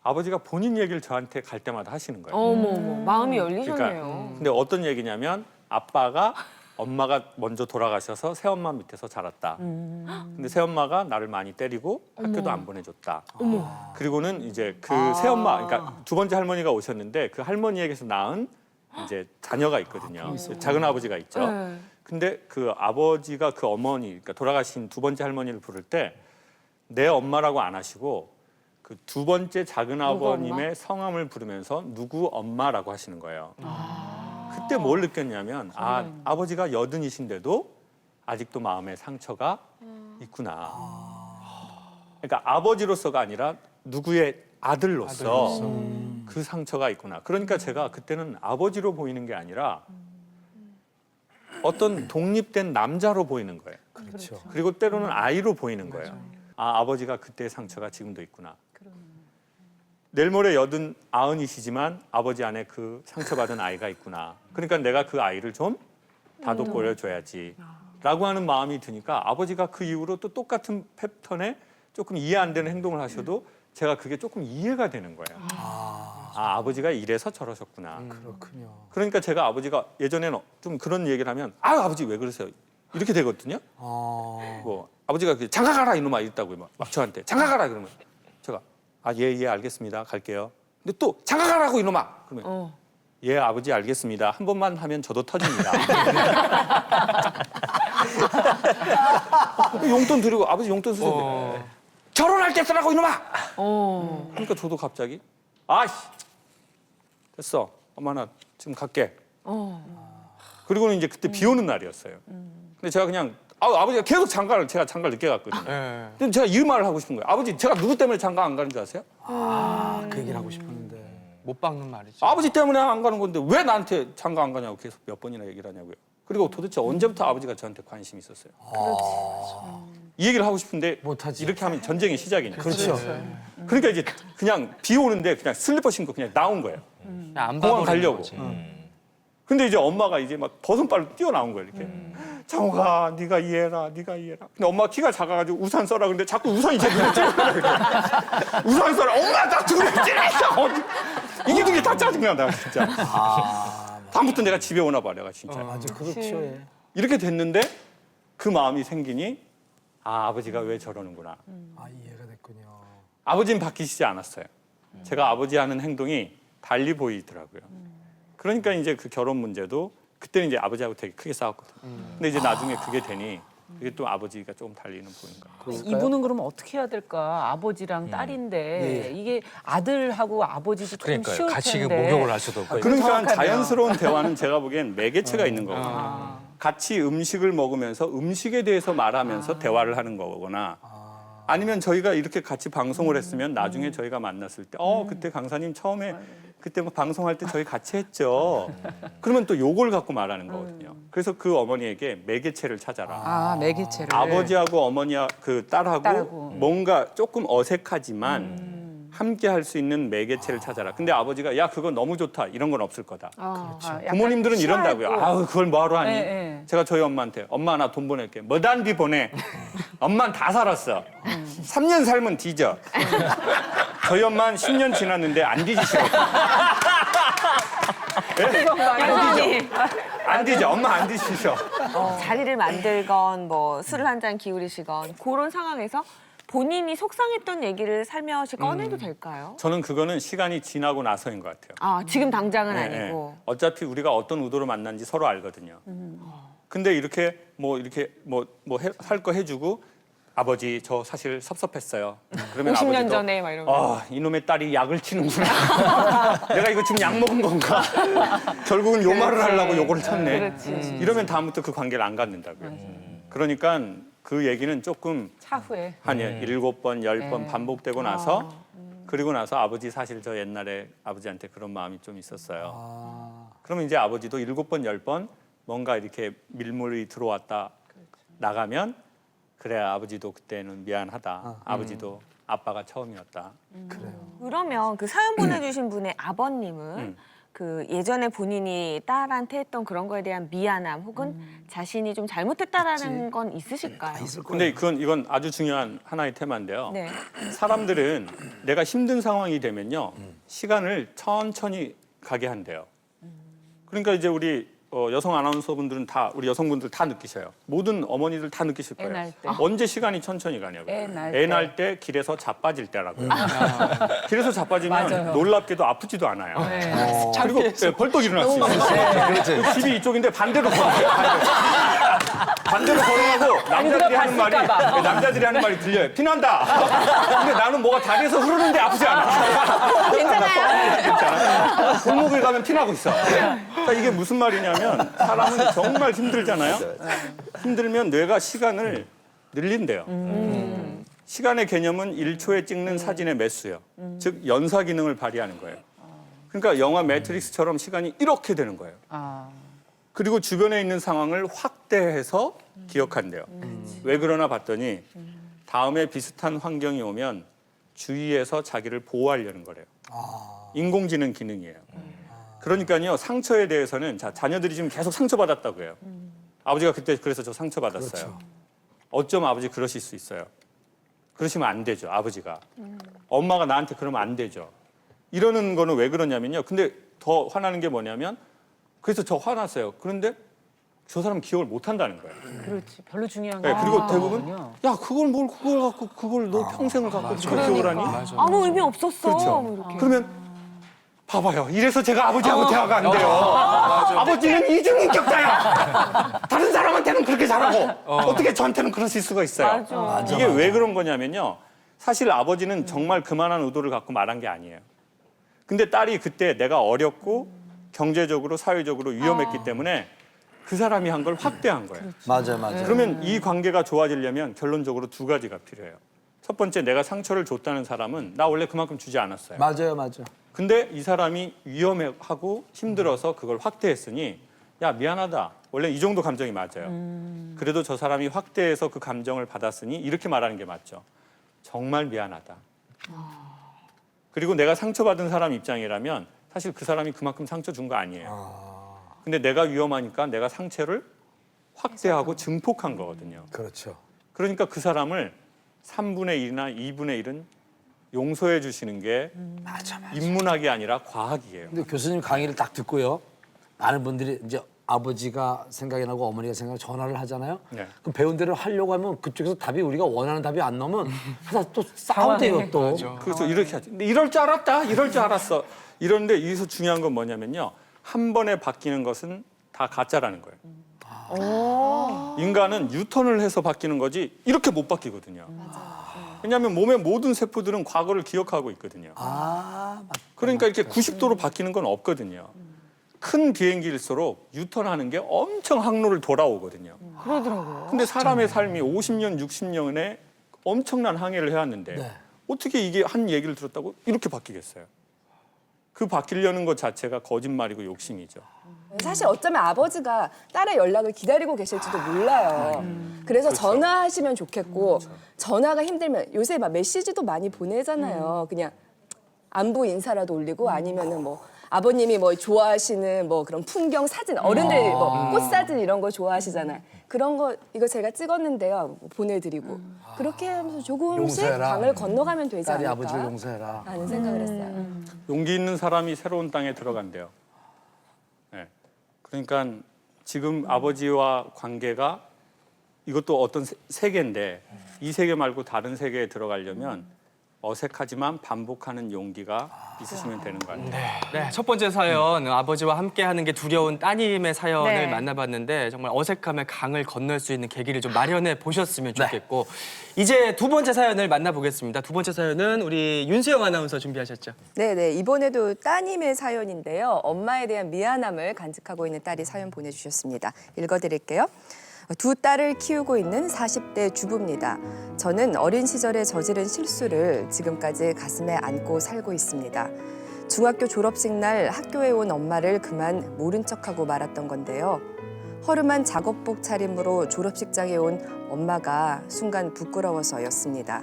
C: 아버지가 본인 얘기를 저한테 갈 때마다 하시는 거예요.
A: 어머, 마음이
C: 그러니까
A: 열리셨네요.
C: 근데 어떤 얘기냐면 아빠가 엄마가 먼저 돌아가셔서 새엄마 밑에서 자랐다. 근데 새엄마가 나를 많이 때리고 학교도 안 보내줬다. 그리고는 이제 그 새엄마, 그러니까 두 번째 할머니가 오셨는데 그 할머니에게서 낳은 이제 자녀가 있거든요. 작은 아버지가 있죠.
A: 네.
C: 근데 그 아버지가 그 어머니, 그러니까 돌아가신 두 번째 할머니를 부를 때 내 엄마라고 안 하시고 그 두 번째 작은 아버님의 성함을 부르면서 누구 엄마라고 하시는 거예요. 그때 뭘 느꼈냐면 아버지가 80이신데도 아직도 마음에 상처가 있구나. 그러니까 아버지로서가 아니라 누구의 아들로서 그 상처가 있구나. 그러니까 제가 그때는 아버지로 보이는 게 아니라 어떤 독립된 남자로 보이는 거예요.
D: 그렇죠.
C: 그리고 때로는 아이로 보이는 거예요. 아버지가 그때의 상처가 지금도 있구나. 내일 모레 90이시지만 아버지 안에 그 상처받은 아이가 있구나. 그러니까 내가 그 아이를 좀 다독거려줘야지 라고 하는 마음이 드니까 아버지가 그 이후로 또 똑같은 패턴에 조금 이해 안 되는 행동을 하셔도 제가 그게 조금 이해가 되는 거예요. 아버지가 이래서 저러셨구나.
D: 그렇군요.
C: 그러니까 제가 아버지가 예전에는 좀 그런 얘기를 하면 아버지 왜 그러세요? 이렇게 되거든요. 뭐 아버지가 장가 가라 이놈아 이랬다고 막 저한테 장가 가라 그러면 제가 예 알겠습니다 갈게요. 근데 또 장가 가라고 이놈아 그러면 예 아버지 알겠습니다. 한 번만 하면 저도 터집니다. 용돈 드리고 아버지 용돈 쓰세요. 결혼할 때 쓰라고 이놈아. 그러니까 저도 갑자기 아씨 됐어 엄마 나 지금 갈게. 그리고는 이제 그때 비 오는 날이었어요. 근데 제가 그냥 아버지가 계속 제가 장가를 늦게 갔거든요. 근데 제가 이 말을 하고 싶은 거예요. 아버지 제가 누구 때문에 장가 안 가는 줄 아세요?
D: 그 얘기를 하고 싶었는데.
F: 못 박는 말이지.
C: 아버지 때문에 안 가는 건데 왜 나한테 장가 안 가냐고 계속 몇 번이나 얘기를 하냐고요. 그리고 도대체 언제부터 아버지가 저한테 관심이 있었어요? 이 얘기를 하고 싶은데
D: 못하지.
C: 이렇게 하면 전쟁의 시작이니까.
D: 그렇죠.
C: 그러니까 이제 그냥 비 오는데 그냥 슬리퍼 신고 그냥 나온 거예요.
F: 안
C: 공항
F: 봐버리는
C: 가려고.
F: 거지.
C: 근데 이제 엄마가 이제 막 버선발로 뛰어나온 거예요 이렇게. 장호가 네가 이해해라 네가 이해해라. 근데 엄마가 키가 작아가지고 우산 써라 근데 자꾸 우산이 제 눈에 찔러요. 우산 써라 엄마 나 눈에 찔렸어. 이게 되게 다 짜증나 나 진짜. 다음부터 내가 집에 오나 봐 내가 진짜.
D: 맞아, 그렇죠. 예.
C: 이렇게 됐는데 그 마음이 생기니 아버지가 왜 저러는구나.
D: 이해가 됐군요.
C: 아버지는 바뀌시지 않았어요. 제가 아버지 하는 행동이 달리 보이더라고요. 그러니까 이제 그 결혼 문제도 그때는 이제 아버지하고 되게 크게 싸웠거든요. 근데 이제 나중에 그게 되니 이게 또 아버지가 조금 달리는 보이는 거예요.
G: 이분은 그러면 어떻게 해야 될까? 아버지랑 딸인데 이게 아들하고 아버지도 좀
B: 그러니까요.
G: 쉬울
B: 같이
G: 텐데.
B: 목욕을 할 수도 없고.
C: 그러니까
G: 정확하네요.
C: 자연스러운 대화는 제가 보기엔 매개체가 있는 거거든요. 같이 음식을 먹으면서 음식에 대해서 말하면서 대화를 하는 거거나 아니면 저희가 이렇게 같이 방송을 했으면 나중에 저희가 만났을 때 그때 강사님 처음에 그때 뭐 방송할 때 저희 같이 했죠. 그러면 또 요걸 갖고 말하는 거거든요. 그래서 그 어머니에게 매개체를 찾아라.
G: 매개체를.
C: 아버지하고 어머니와 그 딸하고
G: 딸하고.
C: 뭔가 조금 어색하지만 함께 할 수 있는 매개체를 찾아라. 근데 아버지가 야 그거 너무 좋다 이런 건 없을 거다.
G: 약간
C: 부모님들은 이런다고요.
G: 취하고.
C: 아우 그걸 뭐하러 하니?
G: 네.
C: 제가 저희 엄마한테 엄마 나 돈 보낼게. 뭐 단비 보내. 엄마는 다 살았어. 3년 살면 뒤져. 저희 엄마는 10년 지났는데 안 뒤지시거든요. 안 뒤져. 안 뒤져. 엄마 안 뒤지셔.
A: 자리를 만들건 뭐 술을 한 잔 기울이시건 그런 상황에서 본인이 속상했던 얘기를 살며시 꺼내도 될까요?
C: 저는 그거는 시간이 지나고 나서인 것 같아요.
A: 지금 당장은
C: 네,
A: 아니고.
C: 네. 어차피 우리가 어떤 의도로 만난지 서로 알거든요. 근데 이렇게 할 거 해주고 아버지 저 사실 섭섭했어요. 그러면
A: 50년
C: 아버지도
A: 전에 막 이러면.
C: 이놈의 딸이 약을 치는구나. 내가 이거 지금 약 먹은 건가? 결국은 요 말을 하려고 요거를 쳤네.
A: 그렇지.
C: 이러면 다음부터 그 관계를 안 갖는다고요. 그러니까 그 얘기는 조금
G: 차후에.
C: 한 7번, 10번
G: 네.
C: 반복되고 나서 그리고 나서 아버지 사실 저 옛날에 아버지한테 그런 마음이 좀 있었어요. 그러면 이제 아버지도 7번, 10번 뭔가 이렇게 밀물이 들어왔다 나가면 그래 아버지도 그때는 미안하다. 아버지도 아빠가 처음이었다.
A: 그러면 그 사연 보내주신 분의 아버님은 그 예전에 본인이 딸한테 했던 그런 거에 대한 미안함 혹은 자신이 좀 잘못했다라는 건 있으실까요?
C: 근데 이건 아주 중요한 하나의 테마인데요.
A: 네.
C: 사람들은 내가 힘든 상황이 되면요. 시간을 천천히 가게 한대요. 그러니까 이제 우리 여성 아나운서분들은 다 우리 여성분들 다 느끼셔요. 모든 어머니들 다 느끼실 거예요.
G: 애 낳을 때.
C: 언제 시간이 천천히 가냐고요.
G: 애 낳을
C: 때 길에서 자빠질 때라고요. 길에서 자빠지면
G: 맞아요.
C: 놀랍게도 아프지도 않아요.
G: 네.
C: 그리고 벌떡 일어날 수 있어요. 집이 이쪽인데 반대로 걸어요. 반대로 걸어가고 남자들이 하는 말이 들려요. 피난다. 근데 나는 뭐가 다리에서 흐르는데 아프지 않아. 괜찮아. 골목을 가면 피나고 있어. 그러니까 이게 무슨 말이냐면 사람은 정말 힘들잖아요. 힘들면 뇌가 시간을 늘린대요. 시간의 개념은 1초에 찍는 사진의 매수예요. 즉 연사 기능을 발휘하는 거예요. 그러니까 영화 매트릭스처럼 시간이 이렇게 되는 거예요. 그리고 주변에 있는 상황을 확대해서 기억한대요. 왜 그러나 봤더니 다음에 비슷한 환경이 오면 주위에서 자기를 보호하려는 거래요. 인공지능 기능이에요. 그러니까요 상처에 대해서는 자녀들이 지금 계속 상처받았다고 해요. 아버지가 그때 그래서 저 상처받았어요. 어쩜 아버지 그러실 수 있어요. 그러시면 안 되죠 아버지가. 엄마가 나한테 그러면 안 되죠. 이러는 거는 왜 그러냐면요. 근데 더 화나는 게 뭐냐면 그래서 저 화났어요. 그런데 저 사람 기억을 못 한다는 거예요.
G: 그렇지. 별로 중요한
C: 네,
G: 거.
C: 그리고 대부분 야 그걸 갖고 그걸 너 평생을 갖고 지금 기억을 하니?
A: 아무 의미 없었어. 뭐
C: 그렇죠.
A: 이렇게.
C: 그러면 봐봐요. 이래서 제가 아버지하고 대화가 안 돼요. 아버지는 이중인격자야. 다른 사람한테는 그렇게 잘하고 어떻게 저한테는 그러실 수가 있어요.
A: 맞아.
C: 이게 왜 그런 거냐면요. 사실 아버지는 정말 그만한 의도를 갖고 말한 게 아니에요. 근데 딸이 그때 내가 어렸고 경제적으로 사회적으로 위험했기 때문에 그 사람이 한 걸 확대한 거예요.
D: 맞아요.
C: 그러면 이 관계가 좋아지려면 결론적으로 두 가지가 필요해요. 첫 번째 내가 상처를 줬다는 사람은 나 원래 그만큼 주지 않았어요.
D: 맞아요.
C: 근데 이 사람이 위험하고 힘들어서 그걸 확대했으니 야 미안하다. 원래 이 정도 감정이 맞아요. 그래도 저 사람이 확대해서 그 감정을 받았으니 이렇게 말하는 게 맞죠. 정말 미안하다. 그리고 내가 상처받은 사람 입장이라면 사실 그 사람이 그만큼 상처 준 거 아니에요. 근데 내가 위험하니까 내가 상처를 확대하고 증폭한 거거든요.
D: 그렇죠.
C: 그러니까 그 사람을 3분의 1이나 2분의 1은 용서해 주시는 게 인문학이 아니라 과학이에요.
D: 근데 교수님 강의를 딱 듣고요. 많은 분들이 이제 아버지가 생각이 나고 어머니가 생각이 전화를 하잖아요.
C: 네.
D: 그럼 배운 대로 하려고 하면 그쪽에서 답이 우리가 원하는 답이 안 나오면 하나 또 싸우대요 또.
C: 그래서 이렇게 하죠. 근데 이럴 줄 알았다. 이럴 줄 알았어. 이런데 여기서 중요한 건 뭐냐면요. 한 번에 바뀌는 것은 다 가짜라는 거예요. 인간은 유턴을 해서 바뀌는 거지 이렇게 못 바뀌거든요. 왜냐하면 몸의 모든 세포들은 과거를 기억하고 있거든요. 그러니까 이렇게 90도로 바뀌는 건 없거든요. 큰 비행기일수록 유턴하는 게 엄청 항로를 돌아오거든요.
A: 그러더라고요.
C: 근데 사람의 삶이 50년, 60년에 엄청난 항해를 해왔는데
D: 네.
C: 어떻게 이게 한 얘기를 들었다고 이렇게 바뀌겠어요? 그 바뀌려는 것 자체가 거짓말이고 욕심이죠.
E: 사실 어쩌면 아버지가 딸의 연락을 기다리고 계실지도 몰라요. 그래서 전화하시면 좋겠고 전화가 힘들면 요새 막 메시지도 많이 보내잖아요. 그냥 안부 인사라도 올리고 아니면은 뭐 아버님이 뭐 좋아하시는 뭐 그런 풍경 사진 어른들 뭐 꽃 사진 이런 거 좋아하시잖아요. 그런 거 이거 제가 찍었는데요. 뭐 보내드리고 그렇게 하면서 조금씩
D: 용서해라.
E: 강을 건너가면 되지
D: 딸이
E: 않을까
D: 아버지를 용서해라.
E: 라는 생각을 했어요.
C: 용기 있는 사람이 새로운 땅에 들어간대요. 네. 그러니까 지금 아버지와 관계가 이것도 어떤 세계인데 이 세계 말고 다른 세계에 들어가려면 어색하지만 반복하는 용기가 있으시면 되는 거 같아요.
F: 네, 첫 번째 사연 아버지와 함께하는 게 두려운 따님의 사연을
A: 네.
F: 만나봤는데 정말 어색함의 강을 건널 수 있는 계기를 좀 마련해 보셨으면 좋겠고 이제 두 번째 사연을 만나보겠습니다. 두 번째 사연은 우리 윤수영 아나운서 준비하셨죠?
E: 네네 이번에도 따님의 사연인데요. 엄마에 대한 미안함을 간직하고 있는 딸이 사연 보내주셨습니다. 읽어드릴게요. 두 딸을 키우고 있는 40대 주부입니다. 저는 어린 시절에 저지른 실수를 지금까지 가슴에 안고 살고 있습니다. 중학교 졸업식 날 학교에 온 엄마를 그만 모른 척하고 말았던 건데요. 허름한 작업복 차림으로 졸업식장에 온 엄마가 순간 부끄러워서였습니다.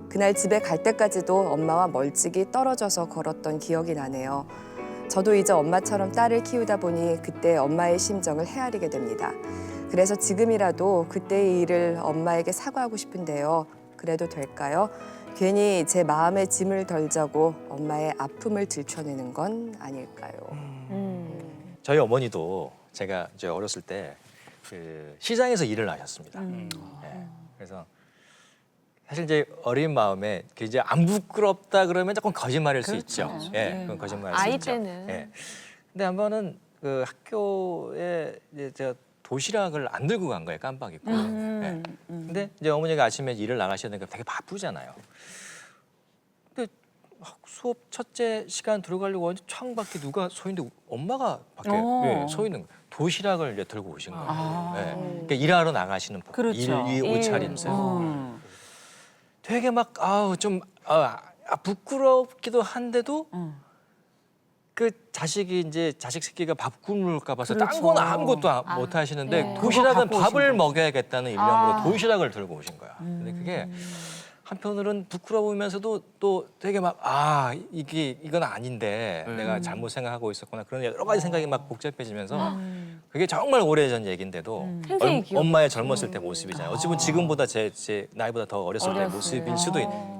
E: 그날 집에 갈 때까지도 엄마와 멀찍이 떨어져서 걸었던 기억이 나네요. 저도 이제 엄마처럼 딸을 키우다 보니 그때 엄마의 심정을 헤아리게 됩니다. 그래서 지금이라도 그때의 일을 엄마에게 사과하고 싶은데요. 그래도 될까요? 괜히 제 마음의 짐을 덜자고 엄마의 아픔을 들춰내는 건 아닐까요?
B: 저희 어머니도 제가 이제 어렸을 때 그 시장에서 일을 하셨습니다. 예, 그래서 사실 이제 어린 마음에 그 이제 안 부끄럽다 그러면 조금 거짓말일 수 있죠. 예, 그건 거짓말일 수
A: 아이
B: 있죠.
A: 때는.
B: 예. 근데 한 번은 그 학교에 이제 제가 도시락을 안 들고 간 거예요. 깜빡 잊고. 예. 근데 이제 어머니가 아침에 일을 나가시니까 되게 바쁘잖아요. 근데 수업 첫째 시간 들어가려고 하는데 창밖에 누가 서 있는데 엄마가 밖에 예, 서 있는 거예요. 도시락을 이제 들고 오신 거예요. 예. 그러니까 일하러 나가시는
G: 그렇죠.
B: 일 옷차림새로. 되게 막 좀 부끄럽기도 한데도 그 자식이 이제 자식 새끼가 밥 굶을까 봐서 딴 건 아무것도 못 하시는데 도시락은 밥을 먹여야겠다는 일념으로 도시락을 들고 오신 거야. 근데 그게 한편으로는 부끄러우면서도 또 되게 막 이건 아닌데 내가 잘못 생각하고 있었구나 그런 여러 가지 생각이 막 복잡해지면서 그게 정말 오래전 얘기인데도
A: 생생히 기억나요.
B: 엄마의 젊었을 때 모습이잖아요. 어찌 보면 지금보다 제 나이보다 더 어렸을 때 모습일 수도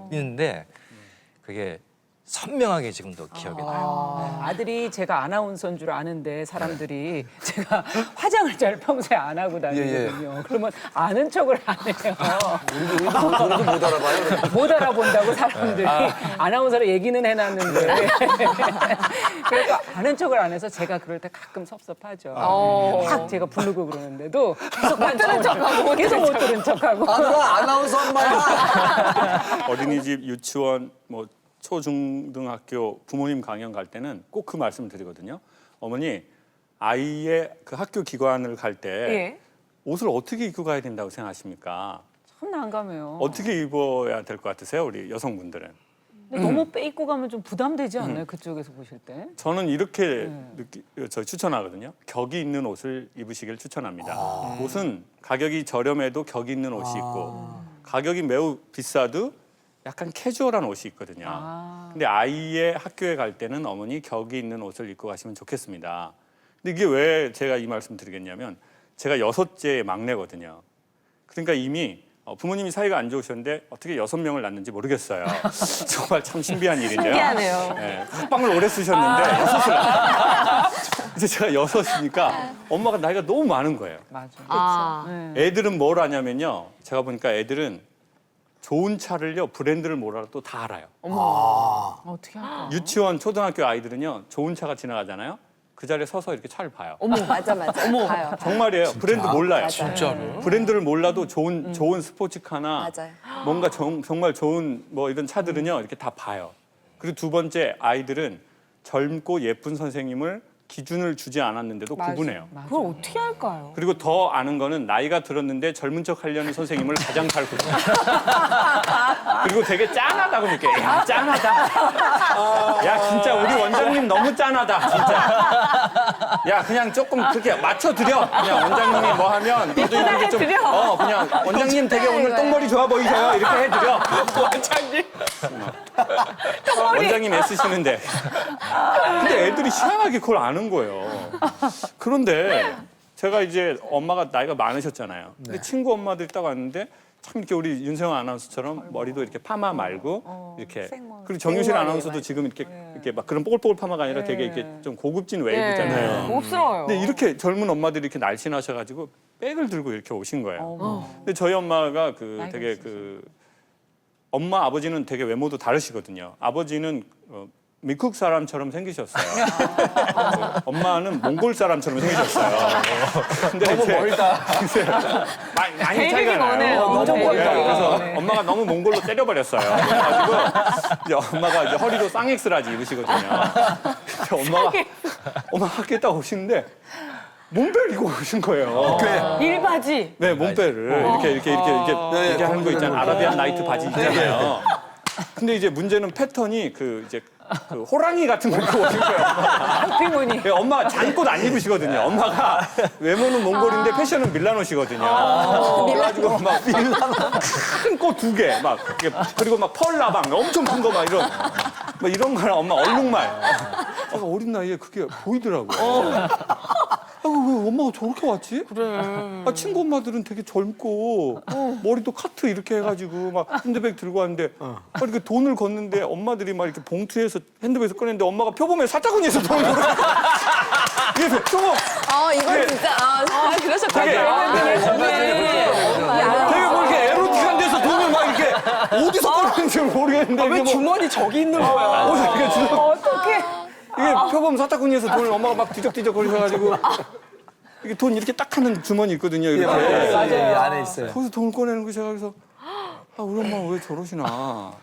B: 있는데 그게 선명하게 지금도 기억이 나요.
G: 아들이 제가 아나운서인 줄 아는데 사람들이 제가 화장을 잘 평소에 안 하고 다니거든요. 그러면 아는 척을 안 해요.
D: 우리도 못 알아봐요.
G: 못 알아본다고 사람들이 아나운서로 얘기는 해놨는데 그래서 아는 척을 안 해서 제가 그럴 때 가끔 섭섭하죠. 막 제가 부르고 그러는데도 계속 못 들은 척하고 계속 못 들은 척하고
D: 아나가 아나운서 엄마야.
C: 어린이집, 유치원, 뭐 초중등학교 부모님 강연 갈 때는 꼭 그 말씀 드리거든요. 어머니, 아이의 그 학교 기관을 갈 때
A: 예.
C: 옷을 어떻게 입고 가야 된다고 생각하십니까?
G: 참 난감해요.
C: 어떻게 입어야 될 것 같으세요, 우리 여성분들은?
G: 근데 너무 빼입고 가면 좀 부담되지 않나요? 그쪽에서 보실 때?
C: 저는 이렇게 추천하거든요. 격이 있는 옷을 입으시길 추천합니다. 옷은 가격이 저렴해도 격이 있는 옷이 있고 가격이 매우 비싸도 약간 캐주얼한 옷이 있거든요. 근데 아이의 학교에 갈 때는 어머니 격이 있는 옷을 입고 가시면 좋겠습니다. 근데 이게 왜 제가 이 말씀 드리겠냐면 제가 6째 막내거든요. 그러니까 이미 부모님이 사이가 안 좋으셨는데 어떻게 6명을 낳는지 모르겠어요. 정말 참 신비한 일인데요.
A: 신기하네요.
C: 네, 학방을 오래 쓰셨는데 6을 낳았어요. 이제 제가 6이니까 엄마가 나이가 너무 많은 거예요.
G: 맞아.
C: 애들은 뭘 아냐면요. 제가 보니까 애들은 좋은 차를요, 브랜드를 몰라도 다 알아요.
G: 어떻게 할까?
C: 유치원, 초등학교 아이들은요, 좋은 차가 지나가잖아요. 그 자리에 서서 이렇게 차를 봐요.
E: 맞아. 봐요.
C: 정말이에요. 브랜드 몰라요.
F: 진짜로?
C: 브랜드를 몰라도 좋은 스포츠카나
E: 맞아요.
C: 뭔가 정말 좋은 뭐 이런 차들은요, 이렇게 다 봐요. 그리고 두 번째, 아이들은 젊고 예쁜 선생님을 기준을 주지 않았는데도 구분해요.
A: 그걸 어떻게 할까요?
C: 그리고 더 아는 거는 나이가 들었는데 젊은 척 하려는 선생님을 가장 잘 구분해요. 그리고 되게 짠하다고 느껴요. 야, 짠하다. 야, 진짜 우리 원장님 너무 짠하다, 진짜. 야, 그냥 조금 그렇게 맞춰드려. 그냥 원장님이 뭐 하면 너도 이렇게 좀, 그냥 원장님 되게 오늘 똥머리 좋아 보이세요. 이렇게 해드려. 원장님. 원장님 애쓰시는데. 근데 애들이 희한하게 그걸 아는 거예요. 그런데 제가 이제 엄마가 나이가 많으셨잖아요. 근데 친구 엄마들이 딱 왔는데 참 이렇게 우리 윤세영 아나운서처럼 머리도 이렇게 파마 말고 이렇게 그리고 정유실 아나운서도 지금 이렇게 막 그런 뽀글뽀글 파마가 아니라 되게 이렇게 좀 고급진 웨이브잖아요.
A: 몹스러워요.
C: 근데 이렇게 젊은 엄마들이 이렇게 날씬하셔가지고 백을 들고 이렇게 오신 거예요. 근데 저희 엄마가 그 되게 그 엄마 아버지는 되게 외모도 다르시거든요. 아버지는 미국 사람처럼 생기셨어요. 엄마는 몽골 사람처럼 생기셨어요. 근데 너무 멀다. 많이 차이가 나요.
A: 엄청 멀다.
C: 그래서 엄마가 너무 몽골로 때려버렸어요. 그래가지고 이제 엄마가 이제 허리도 쌍엑스라지 입으시거든요. 엄마가 학교에 딱 오시는데 몸빼를 입고 오신 거예요.
A: 일바지.
C: 네, 몸빼를 이렇게 하는 거 있잖아요. 아라비안 나이트 바지 있잖아요. 근데 이제 문제는 패턴이 그 호랑이 같은 거 입고 오신 거예요.
A: 빅문이.
C: 네, 엄마가 잔꽃 안 입으시거든요. 엄마가 외모는 몽골인데 패션은 밀라노시거든요. 그래가지고 막 큰 꽃 2개, 막 그리고 막 펄라방 엄청 큰 거 막 이런 거랑 엄마 얼룩말. 제가 어린 나이에 그게 보이더라고요. 왜 엄마가 저렇게 왔지? 그래. 친구 엄마들은 되게 젊고 머리도 카트 이렇게 해가지고 막 핸드백 들고 왔는데 막 이렇게 돈을 걷는데 엄마들이 막 이렇게 봉투에서 핸드백에서 꺼냈는데 엄마가 표범에 사타구니에서 돈을 걸어. 이게 표범.
E: 이건 진짜 그러셨군요.
C: 되게 뭐 이렇게 에로틱한 데서 돈을 막 이렇게 어디서 꺼냈는지 모르겠는데
F: 왜
C: 이게 뭐
F: 주머니 저기 있는 거야?
A: 어떻게?
C: 이게 표범 사타구니에서 돈을 엄마가 막 뒤적뒤적 거리셔가지고 이게 돈 이렇게 딱 하는 주머니 있거든요. 이렇게.
D: 맞아요. 이 안에 있어요.
C: 거기서 돈을 꺼내는 거 제가 그래서 우리 엄마 왜 저러시나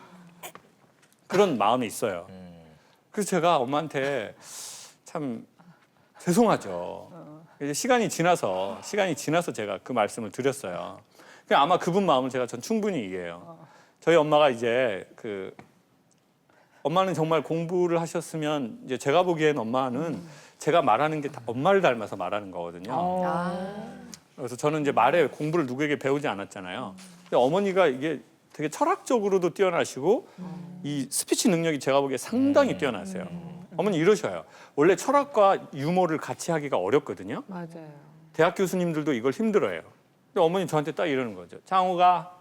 C: 그런 마음이 있어요. 그래서 제가 엄마한테 참 죄송하죠. 이제 시간이 지나서 제가 그 말씀을 드렸어요. 그냥 아마 그분 마음을 제가 전 충분히 이해해요. 저희 엄마가 이제 엄마는 정말 공부를 하셨으면 이제 제가 보기엔 엄마는 제가 말하는 게 다 엄마를 닮아서 말하는 거거든요. 그래서 저는 이제 말에 공부를 누구에게 배우지 않았잖아요. 근데 어머니가 이게 되게 철학적으로도 뛰어나시고 이 스피치 능력이 제가 보기에 상당히 뛰어나세요. 어머니 이러셔요. 원래 철학과 유머를 같이 하기가 어렵거든요.
A: 맞아요.
C: 대학 교수님들도 이걸 힘들어해요. 근데 어머니 저한테 딱 이러는 거죠. 장호가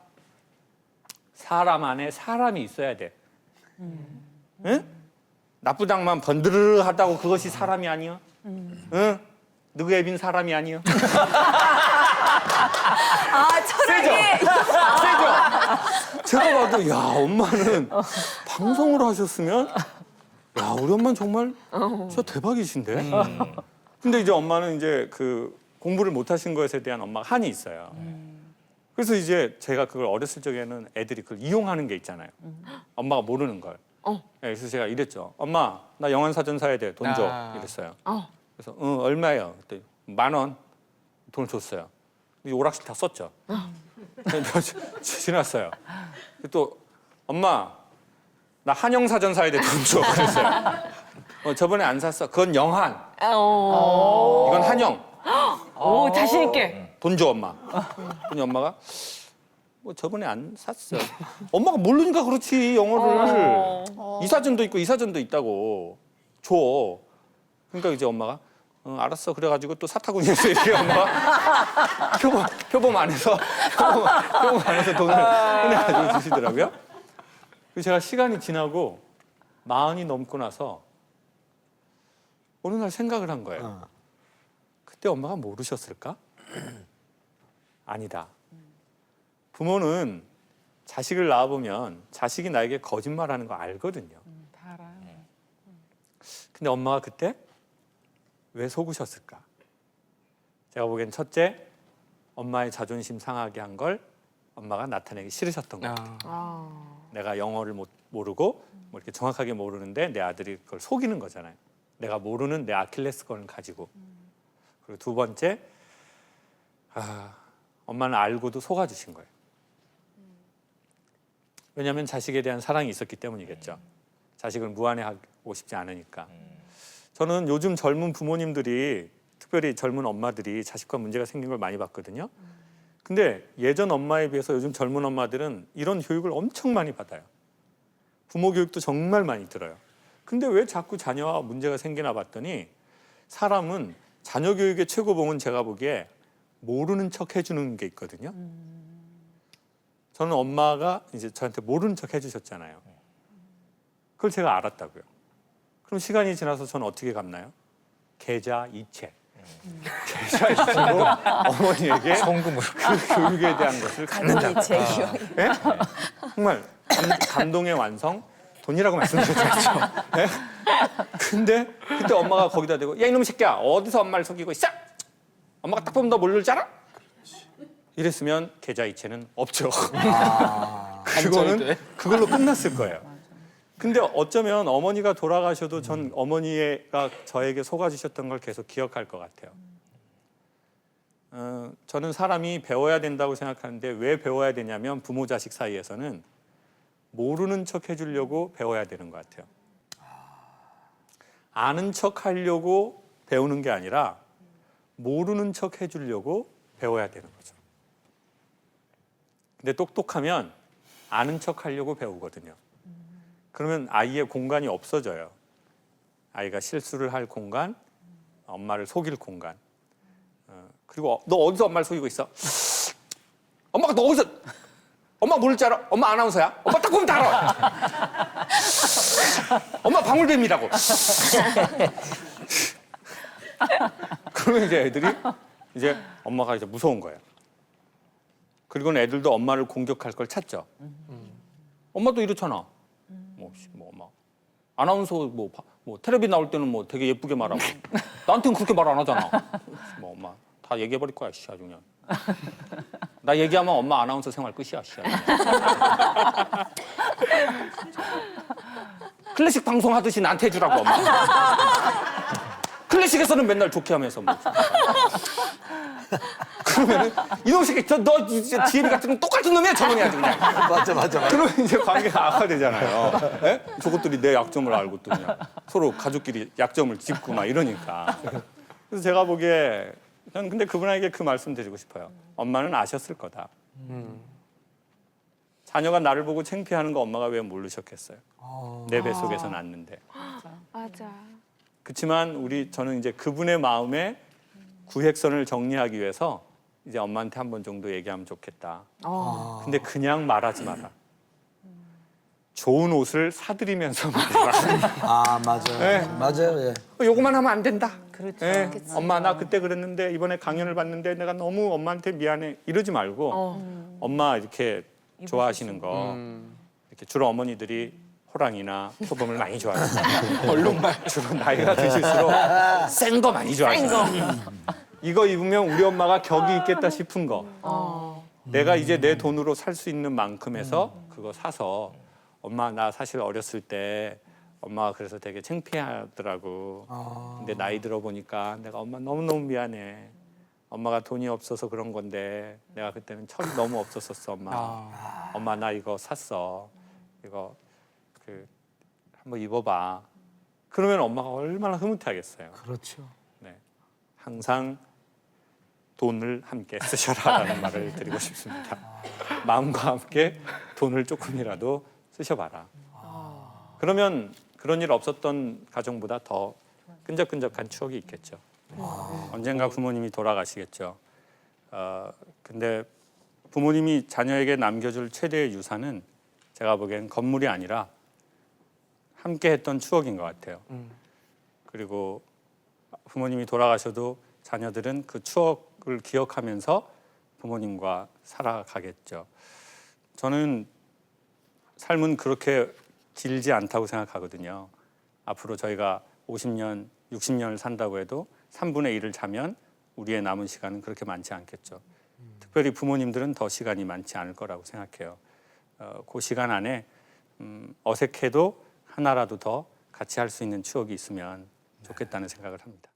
C: 사람 안에 사람이 있어야 돼. 응? 나쁘장만 번드르하다고 그것이 사람이 아니야? 응? 누구 애빈 사람이 아니야?
A: 철학이.
C: 세죠? 제가 봐도 야 엄마는 방송을 하셨으면 야 우리 엄마는 정말 진짜 대박이신데. 근데 이제 엄마는 이제 공부를 못 하신 것에 대한 엄마가 한이 있어요. 그래서 이제 제가 그걸 어렸을 적에는 애들이 그걸 이용하는 게 있잖아요. 엄마가 모르는 걸. 그래서 제가 이랬죠. 엄마, 나 영안사전 사야 돼. 돈 줘. 이랬어요. 그래서 얼마예요? 그때 10,000원 돈을 줬어요. 오락실 다 썼죠. 지났어요. 또 엄마, 나 한영사전 사야 돼. 돈 줘. 그랬어요. 저번에 안 샀어. 그건 영한. 이건 한영.
A: 오, 자신 있게.
C: 돈 줘 엄마. 그랬더니 엄마가 저번에 안 샀어. 엄마가 모르니까 그렇지 영어를. 이 사전도 있고 이 사전도 있다고 줘. 그러니까 이제 엄마가 알았어. 그래가지고 또 사타구니에서 이렇게 엄마가 표범 안에서 돈을 꺼내가지고 주시더라고요. 그래서 제가 시간이 지나고 40이 넘고 나서 어느 날 생각을 한 거예요. 그때 엄마가 모르셨을까? 아니다. 부모는 자식을 낳아보면 자식이 나에게 거짓말하는 거 알거든요.
G: 다 알아요.
C: 근데 엄마가 그때 왜 속으셨을까? 제가 보기엔 첫째, 엄마의 자존심 상하게 한 걸 엄마가 나타내기 싫으셨던 것 같아요. 내가 영어를 모르고 뭐 이렇게 정확하게 모르는데 내 아들이 그걸 속이는 거잖아요. 내가 모르는 내 아킬레스건을 가지고. 그리고 두 번째, 엄마는 알고도 속아주신 거예요. 왜냐하면 자식에 대한 사랑이 있었기 때문이겠죠. 자식을 무안해하고 싶지 않으니까. 저는 요즘 젊은 부모님들이, 특별히 젊은 엄마들이 자식과 문제가 생긴 걸 많이 봤거든요. 근데 예전 엄마에 비해서 요즘 젊은 엄마들은 이런 교육을 엄청 많이 받아요. 부모 교육도 정말 많이 들어요. 근데 왜 자꾸 자녀와 문제가 생기나 봤더니 사람은 자녀 교육의 최고봉은 제가 보기에 모르는 척 해주는 게 있거든요. 저는 엄마가 이제 저한테 모르는 척 해주셨잖아요. 그걸 제가 알았다고요. 그럼 시간이 지나서 저는 어떻게 갚나요? 계좌 이체. 계좌 이체로 어머니에게
B: 송금으로.
C: 그 교육에 대한 것을 갚는다. 네? 정말 감동의 완성. 돈이라고 말씀드렸죠. 네? 근데 그때 엄마가 거기다 대고 야 이놈 새끼야 어디서 엄마를 속이고 있어? 엄마가 딱 보면 너 모를 줄 알아? 이랬으면 계좌 이체는 없죠. 그걸로 끝났을 거예요. 근데 어쩌면 어머니가 돌아가셔도 전 어머니가 저에게 속아주셨던 걸 계속 기억할 것 같아요. 저는 사람이 배워야 된다고 생각하는데 왜 배워야 되냐면 부모 자식 사이에서는 모르는 척 해주려고 배워야 되는 것 같아요. 아는 척 하려고 배우는 게 아니라 모르는 척 해주려고 배워야 되는 거죠. 근데 똑똑하면 아는 척 하려고 배우거든요. 그러면 아이의 공간이 없어져요. 아이가 실수를 할 공간, 엄마를 속일 공간. 그리고 너 어디서 엄마를 속이고 있어? 엄마가 너 어디서? 엄마 모를 줄 알아? 엄마 아나운서야? 엄마 딱 보면 다 알아. 엄마 방울뱀이라고. 그러면 이제 애들이 이제 엄마가 이제 무서운 거예요. 그리고는 애들도 엄마를 공격할 걸 찾죠. 엄마도 이렇잖아. 뭐 엄마 아나운서 뭐 텔레비 나올 때는 뭐 되게 예쁘게 말하고 나한테는 그렇게 말 안 하잖아. 뭐 엄마 다 얘기해 버릴 거야, 씨 아주 그냥. 나 얘기하면 엄마 아나운서 생활 끝이야, 씨. 클래식 방송 하듯이 나한테 해주라고 엄마. 클래식에서는 맨날 좋게 하면서 뭐. 그러면은 이놈 새끼 너 지혜비 같은 건 똑같은 놈이야, 저놈이야 그냥.
D: 맞아.
C: 그러면 이제 관계가 악화되잖아요. 예? 저것들이 내 약점을 알고 또 그냥 서로 가족끼리 약점을 짚고 막 이러니까. 그래서 제가 보기에 저는 근데 그분에게 그 말씀 드리고 싶어요. 엄마는 아셨을 거다. 자녀가 나를 보고 창피하는 거 엄마가 왜 모르셨겠어요? 내 뱃속에서 낳았는데.
A: 맞아.
C: 그렇지만 저는 이제 그분의 마음에 구획선을 정리하기 위해서 이제 엄마한테 한 번 정도 얘기하면 좋겠다. 근데 그냥 말하지 마라. 좋은 옷을 사드리면서 말해라.
D: 아 맞아요.
C: 네.
D: 맞아요. 예.
C: 요거만 하면 안 된다.
G: 그렇죠.
C: 예, 엄마 나 그때 그랬는데 이번에 강연을 봤는데 내가 너무 엄마한테 미안해 이러지 말고 엄마 이렇게 좋아하시는 거 이렇게 주로 어머니들이 호랑이나 표범을 많이 좋아하시잖아요. 얼룩말 주로 나이가 드실수록 센 거 많이 좋아하시잖아요. 이거 입으면 우리 엄마가 격이 있겠다 싶은 거. 내가 이제 내 돈으로 살 수 있는 만큼 해서 그거 사서 엄마 나 사실 어렸을 때 엄마가 그래서 되게 창피하더라고. 근데 나이 들어보니까 내가 엄마 너무너무 미안해. 엄마가 돈이 없어서 그런 건데 내가 그때는 철이 너무 없었었어 엄마. 엄마 나 이거 샀어. 이거 한번 입어봐. 그러면 엄마가 얼마나 흐뭇해하겠어요.
D: 그렇죠.
C: 네. 항상 돈을 함께 쓰셔라라는 말을 드리고 싶습니다. 마음과 함께 돈을 조금이라도 쓰셔봐라. 그러면 그런 일 없었던 가정보다 더 끈적끈적한 추억이 있겠죠. 언젠가 부모님이 돌아가시겠죠. 근데 부모님이 자녀에게 남겨줄 최대의 유산은 제가 보기엔 건물이 아니라 함께 했던 추억인 것 같아요. 그리고 부모님이 돌아가셔도 자녀들은 그 추억을 기억하면서 부모님과 살아가겠죠. 저는 삶은 그렇게 길지 않다고 생각하거든요. 앞으로 저희가 50년, 60년을 산다고 해도 3분의 1을 자면 우리의 남은 시간은 그렇게 많지 않겠죠. 특별히 부모님들은 더 시간이 많지 않을 거라고 생각해요. 그 시간 안에 어색해도 하나라도 더 같이 할 수 있는 추억이 있으면 좋겠다는 생각을 합니다.